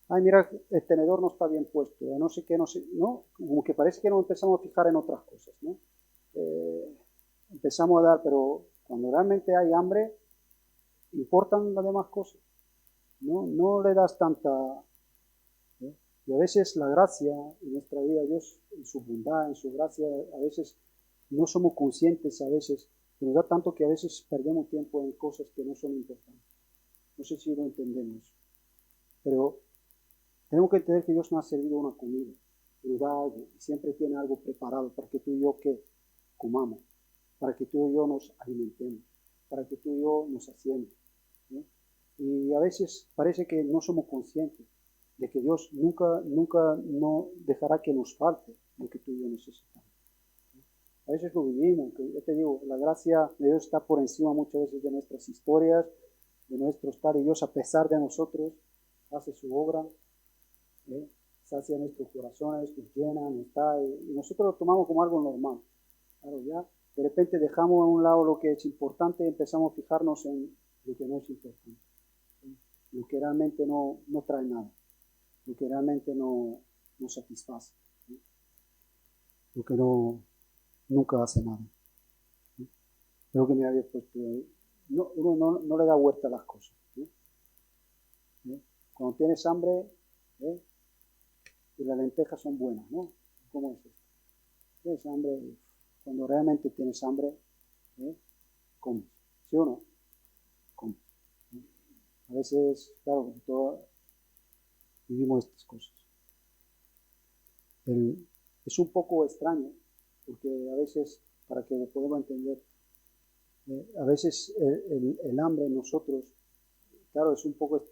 ay, mira, el tenedor no está bien puesto, no sé qué, no sé, ¿no? Como que parece que nos empezamos a fijar en otras cosas, ¿no? Empezamos a dar, pero cuando realmente hay hambre, importan las demás cosas, ¿no? No le das tanta, ¿eh? Y a veces la gracia en nuestra vida, Dios en su bondad, en su gracia, a veces no somos conscientes, a veces nos da tanto que a veces perdemos tiempo en cosas que no son importantes. No sé si lo entendemos, pero tenemos que entender que Dios nos ha servido una comida, nos da algo, y siempre tiene algo preparado para que tú y yo que comamos, para que tú y yo nos alimentemos, para que tú y yo nos saciemos, ¿no? Y a veces parece que no somos conscientes de que Dios nunca no dejará que nos falte lo que tú y yo necesitamos. A veces lo vivimos, que yo te digo, la gracia de Dios está por encima muchas veces de nuestras historias, de nuestro estar, y Dios a pesar de nosotros hace su obra, sacia nuestros corazones, nos llena, nos da, y nosotros lo tomamos como algo normal. Claro, ya de repente dejamos a un lado lo que es importante y empezamos a fijarnos en lo que no es importante, lo que realmente no trae nada, lo que realmente no satisface, lo que nunca hace nada. Creo que me había puesto ahí. Uno no le da vuelta a las cosas. Cuando tienes hambre, y las lentejas son buenas, ¿no? ¿Cómo es esto? Tienes hambre, cuando realmente tienes hambre, comes. ¿Sí o no? Comes. A veces, claro, vivimos estas cosas. Es un poco extraño, porque a veces, para que lo podamos entender, a veces el hambre en nosotros, claro, es un poco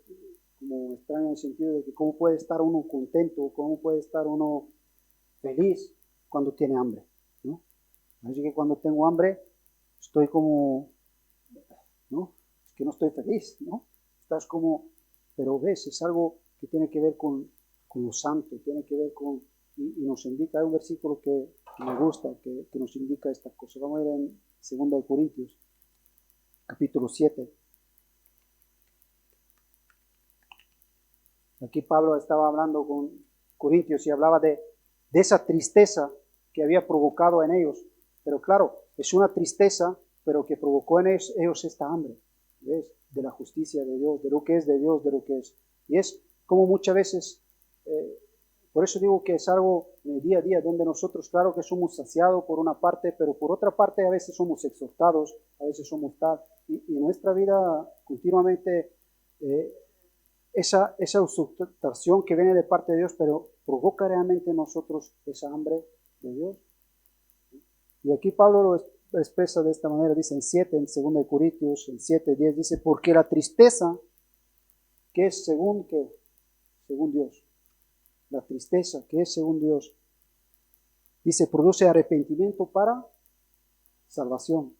como extraño en el sentido de que cómo puede estar uno contento, cómo puede estar uno feliz cuando tiene hambre, ¿no? Así que cuando tengo hambre, estoy como, ¿no? Es que no estoy feliz, ¿no? Estás como, pero ves, es algo que tiene que ver con lo santo, tiene que ver con, y nos indica, hay un versículo que me gusta, que nos indica estas cosas. Vamos a ir en 2 Corintios, capítulo 7. Aquí Pablo estaba hablando con Corintios y hablaba de esa tristeza que había provocado en ellos. Pero claro, es una tristeza, pero que provocó en ellos esta hambre, ¿ves? De la justicia de Dios, de lo que es de Dios, de lo que es. Y es como muchas veces, por eso digo que es algo en el día a día, donde nosotros, claro que somos saciados por una parte, pero por otra parte a veces somos exhortados, a veces somos tal. Y nuestra vida continuamente... esa exhortación que viene de parte de Dios, pero provoca realmente en nosotros esa hambre de Dios. Y aquí Pablo lo expresa de esta manera, dice en 7, en 2 Corintios, en 7:10, dice, porque la tristeza, que es según Dios, la tristeza que es según Dios, dice, produce arrepentimiento para salvación.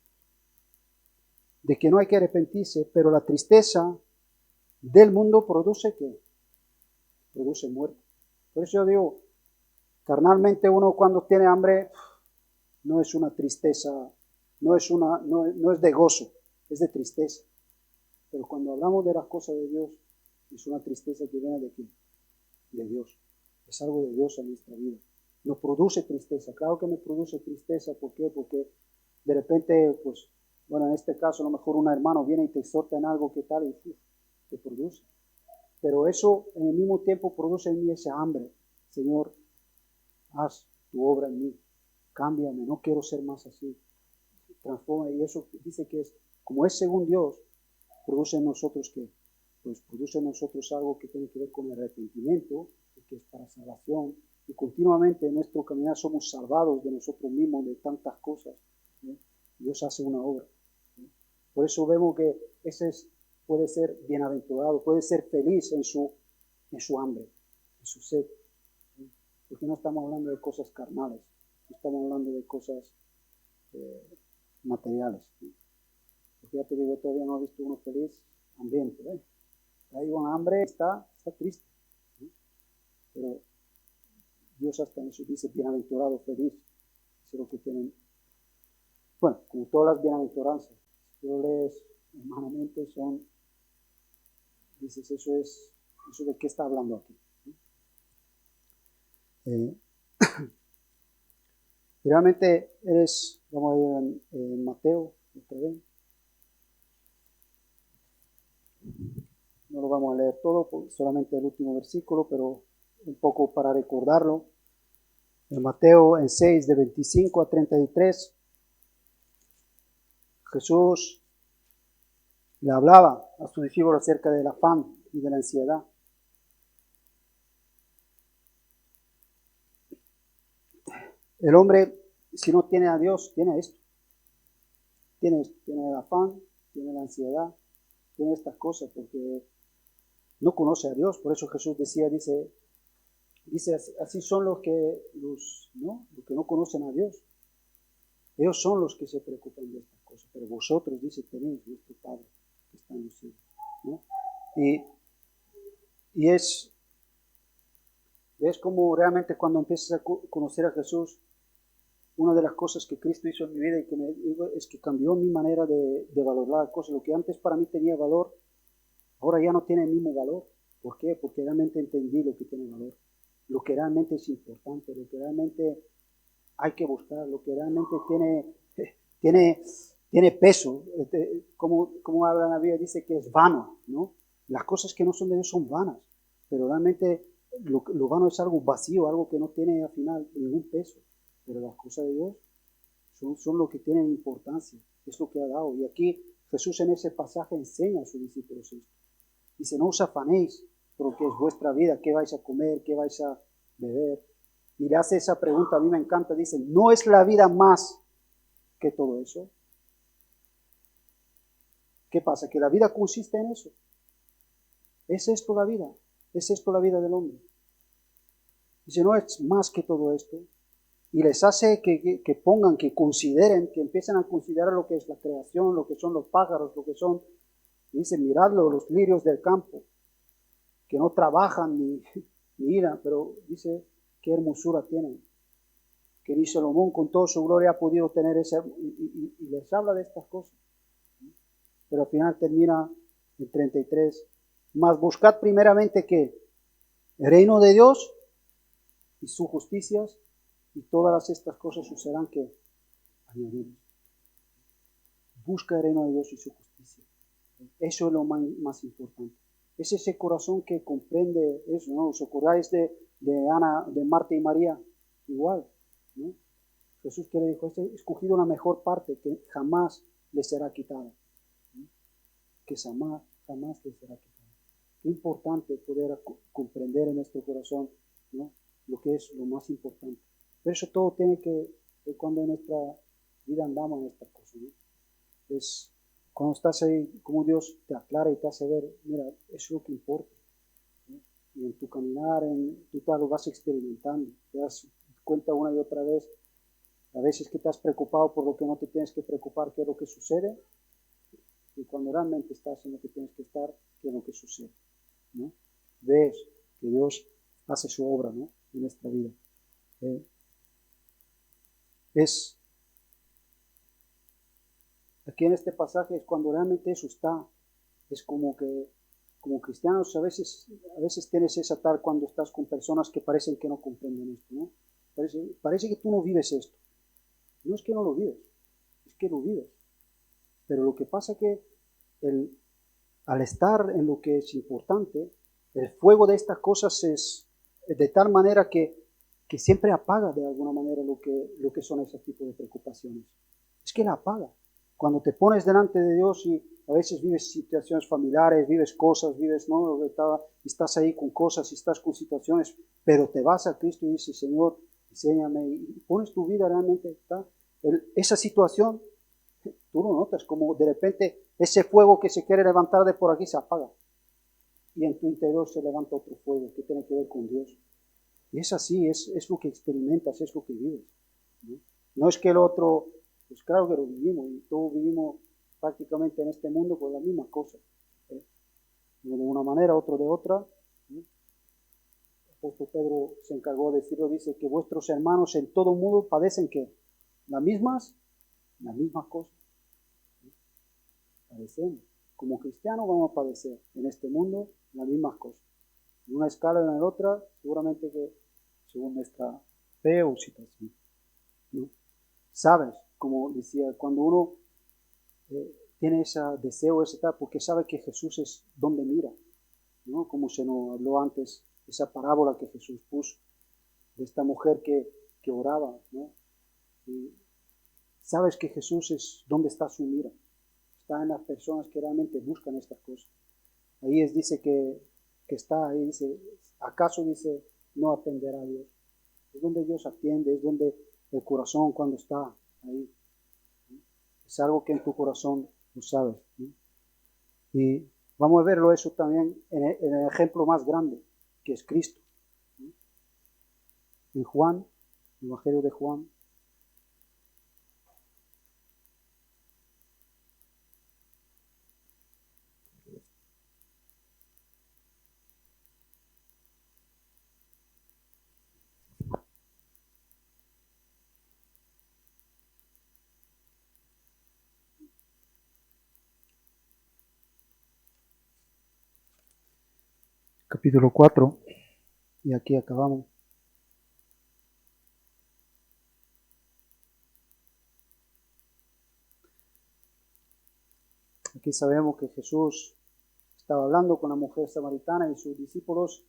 De que no hay que arrepentirse, pero la tristeza del mundo produce ¿qué? Produce muerte. Por eso yo digo, carnalmente uno cuando tiene hambre no es una tristeza, no es de gozo, es de tristeza. Pero cuando hablamos de las cosas de Dios, es una tristeza que viene de quién? De Dios. Es algo de Dios en nuestra vida. Nos produce tristeza. Claro que me produce tristeza. ¿Por qué? Porque de repente, pues, bueno, en este caso a lo mejor un hermano viene y te exhorta en algo que tal y te produce. Pero eso en el mismo tiempo produce en mí esa hambre. Señor, haz tu obra en mí. Cámbiame, no quiero ser más así. Transforma, y eso dice que es, como es según Dios, produce en nosotros que, pues produce en nosotros algo que tiene que ver con el arrepentimiento, que es para salvación, Y continuamente en nuestro caminar somos salvados de nosotros mismos, de tantas cosas. Dios hace una obra. Por eso vemos que puede ser bienaventurado, puede ser feliz en su hambre, en su sed. Porque no estamos hablando de cosas carnales, no estamos hablando de cosas materiales. Porque ya te digo, todavía no he visto uno feliz ambiente. Hay un hambre, está triste. Pero Dios hasta en eso dice, bienaventurado, feliz. Eso es lo que tienen. Bueno, como todas las bienaventuranzas, si tú lees humanamente, dices, eso de qué está hablando aquí. Realmente vamos a ir en Mateo, otra vez. No lo vamos a leer todo, solamente el último versículo, pero un poco para recordarlo. En Mateo en 6, de 25 a 33, Jesús le hablaba a sus discípulos acerca del afán y de la ansiedad. El hombre, si no tiene a Dios, tiene esto. Tiene el afán, tiene la ansiedad, tiene estas cosas, porque no conoce a Dios. Por eso Jesús dice, así son los que no conocen a Dios. Ellos son los que se preocupan de estas cosas. Pero vosotros, dice, tenéis vuestro Padre que está en los cielos, ¿no? Y es como realmente cuando empiezas a conocer a Jesús, una de las cosas que Cristo hizo en mi vida es que cambió mi manera de valorar las cosas. Lo que antes para mí tenía valor, ahora ya no tiene el mismo valor. ¿Por qué? Porque realmente entendí lo que tiene valor, lo que realmente es importante, lo que realmente hay que buscar, lo que realmente tiene peso. Como habla la Biblia, dice que es vano, ¿no? Las cosas que no son de Dios son vanas, pero realmente lo vano es algo vacío, algo que no tiene al final ningún peso. Pero las cosas de Dios son lo que tienen importancia, es lo que ha dado. Y aquí Jesús en ese pasaje enseña a sus discípulos esto. Dice, no os afanéis por lo que es vuestra vida, qué vais a comer, qué vais a beber. Y le hace esa pregunta, a mí me encanta, dice, ¿no es la vida más que todo eso? ¿Qué pasa? Que la vida consiste en eso. ¿Es esto la vida? ¿Es esto la vida del hombre? Dice, no es más que todo esto. Y les hace que pongan, que consideren, que empiecen a considerar lo que es la creación, lo que son los pájaros, lo que son, dice, miradlo, los lirios del campo, que no trabajan ni irán, pero dice, qué hermosura tienen. Que ni Salomón con toda su gloria ha podido tener esa, y les habla de estas cosas. Pero al final termina en 33, mas buscad primeramente que el reino de Dios y sus justicias, y todas estas cosas os serán que añadidas. Busca el reino de Dios y su justicia. Eso es lo más importante. Es ese corazón que comprende eso, ¿no? ¿Os acordáis de Ana, de Marta y María? Igual, ¿no? Jesús que le dijo, he escogido la mejor parte que jamás le será quitada. ¿No? Que jamás le será quitada. Qué importante poder comprender en nuestro corazón, ¿no? Lo que es lo más importante. Pero eso todo tiene que ver cuando en nuestra vida andamos en estas cosas, ¿no? Es cuando estás ahí, como Dios te aclara y te hace ver, mira, eso es lo que importa, ¿no? Y en tu caminar, tú lo vas experimentando, te das cuenta una y otra vez, a veces que estás preocupado por lo que no te tienes que preocupar, qué es lo que sucede, y cuando realmente estás en lo que tienes que estar, qué es lo que sucede, ¿no? Ves que Dios hace su obra, ¿no? En nuestra vida. Aquí en este pasaje es cuando realmente eso está. Es como que como cristianos a veces tienes esa tal cuando estás con personas que parecen que no comprenden esto, ¿no? Parece que tú no vives esto. No es que no lo vives, es que lo vives. Pero lo que pasa es que al estar en lo que es importante, el fuego de estas cosas es de tal manera que siempre apaga de alguna manera lo que son ese tipo de preocupaciones. Es que la apaga. cuando te pones delante de Dios y a veces vives situaciones familiares, vives cosas, vives, ¿no? Estás ahí con cosas, estás con situaciones, pero te vas a Cristo y dices, Señor, enséñame, y pones tu vida realmente, esa situación, tú lo notas, como de repente ese fuego que se quiere levantar de por aquí se apaga. Y en tu interior se levanta otro fuego que tiene que ver con Dios. Y es así, es lo que experimentas, es lo que vives. No es que el otro, pues claro que lo vivimos, y todos vivimos prácticamente en este mundo con la misma cosa. Uno de una manera, otro de otra. El apóstol Pedro se encargó de decirlo, dice que vuestros hermanos en todo mundo padecen ¿qué? Las mismas cosas. Padecemos. Como cristianos vamos a padecer en este mundo las mismas cosas. En una escala o en la otra, seguramente que según nuestra fe o situación. ¿No? Sabes, como decía, cuando uno tiene ese deseo, ese tal, porque sabe que Jesús es donde mira, ¿no? Como se nos habló antes, esa parábola que Jesús puso, de esta mujer que oraba, ¿no? Y sabes que Jesús es donde está su mira, está en las personas que realmente buscan estas cosas. Ahí dice que está ahí, dice, ¿acaso dice no atenderá a Dios? Es donde Dios atiende, es donde el corazón cuando está ahí. ¿No? Es algo que en tu corazón lo sabes. ¿No? Y vamos a verlo eso también en el ejemplo más grande, que es Cristo. ¿No? En Juan, el Evangelio de Juan. Capítulo 4, y aquí acabamos. Aquí sabemos que Jesús estaba hablando con la mujer samaritana y sus discípulos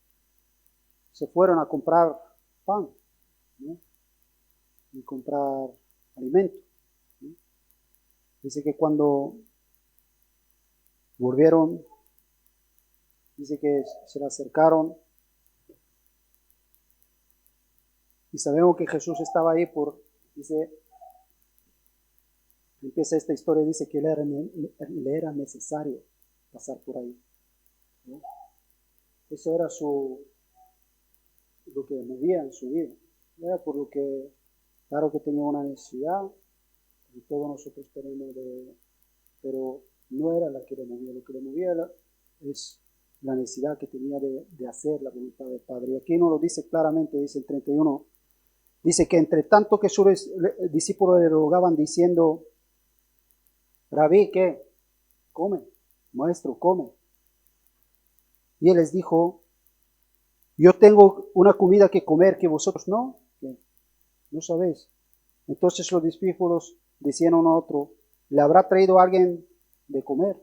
se fueron a comprar pan, ¿no? Y comprar alimento, ¿no? Dice que cuando volvieron, dice que se le acercaron y sabemos que Jesús estaba ahí dice, empieza esta historia, dice que le era necesario pasar por ahí, ¿no? Eso era lo que movía en su vida. Era por lo que, claro que tenía una necesidad, y todos nosotros tenemos pero no era la que le movía. Lo que le movía es la necesidad que tenía de hacer la voluntad del Padre. Y aquí nos lo dice claramente, dice el 31, dice que entre tanto que sus discípulos le rogaban diciendo, Rabí, ¿qué? Come, maestro, come. Y él les dijo, yo tengo una comida que comer que vosotros no, ¿qué? No sabéis. Entonces los discípulos decían uno a otro, ¿le habrá traído alguien de comer?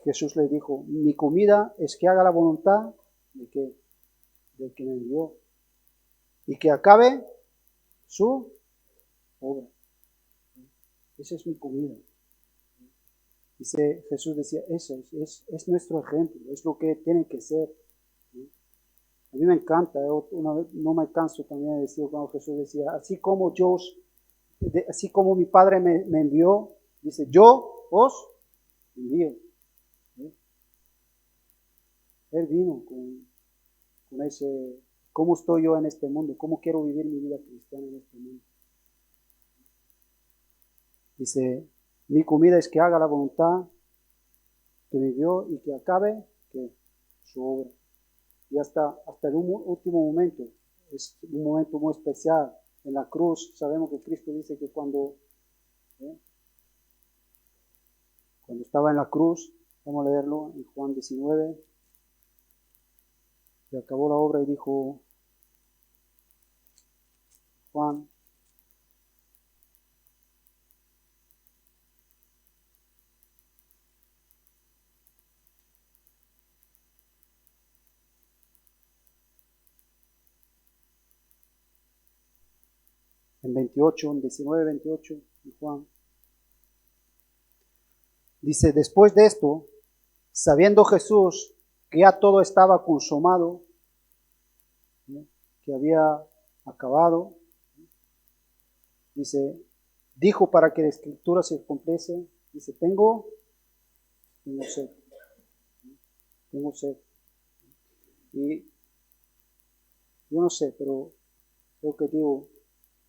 Jesús les dijo, mi comida es que haga la voluntad del que me envió y que acabe su obra. Esa es mi comida. Dice, Jesús decía, eso es nuestro ejemplo, es lo que tiene que ser. A mí me encanta, una vez, no me canso también de decir cuando Jesús decía, así como mi Padre me envió, dice, yo os envío. Él vino con ese, ¿cómo estoy yo en este mundo? ¿Cómo quiero vivir mi vida cristiana en este mundo? Dice, mi comida es que haga la voluntad que me dio y que acabe que su obra. Y hasta el último momento, es un momento muy especial. En la cruz, sabemos que Cristo dice que cuando estaba en la cruz, vamos a leerlo en Juan 19, se acabó la obra y dijo Juan, en 28, en 19, 28, en Juan, Dice, después de esto, sabiendo Jesús que ya todo estaba consumado, ¿no?, que había acabado, dice, dijo para que la escritura se cumpliese, dice, tengo sed, tengo sed. Y yo no sé, pero lo que digo,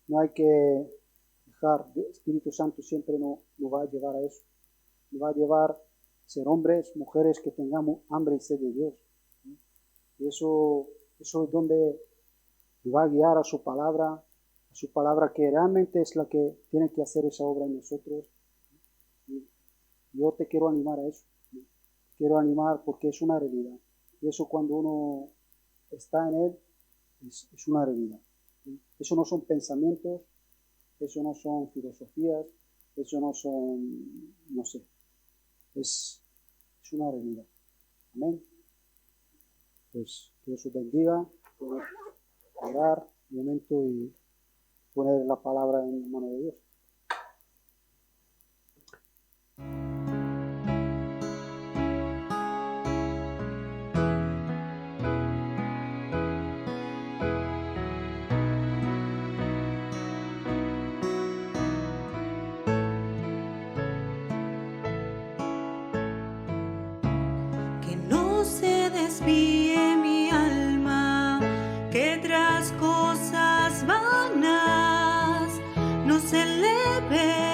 no hay que dejar, el Espíritu Santo siempre nos va a llevar a eso, nos va a llevar a ser hombres, mujeres que tengamos hambre y sed de Dios. Y eso es donde nos va a guiar a su palabra que realmente es la que tiene que hacer esa obra en nosotros. Y yo te quiero animar a eso, quiero animar porque es una realidad. Y eso cuando uno está en Él, es una realidad. Eso no son pensamientos, eso no son filosofías, eso no son, no sé, es una realidad. Amén. Pues Dios os bendiga, orar un momento y poner la palabra en la mano de Dios. Que no se desvíe mi alma, que tras cosas vanas no se eleve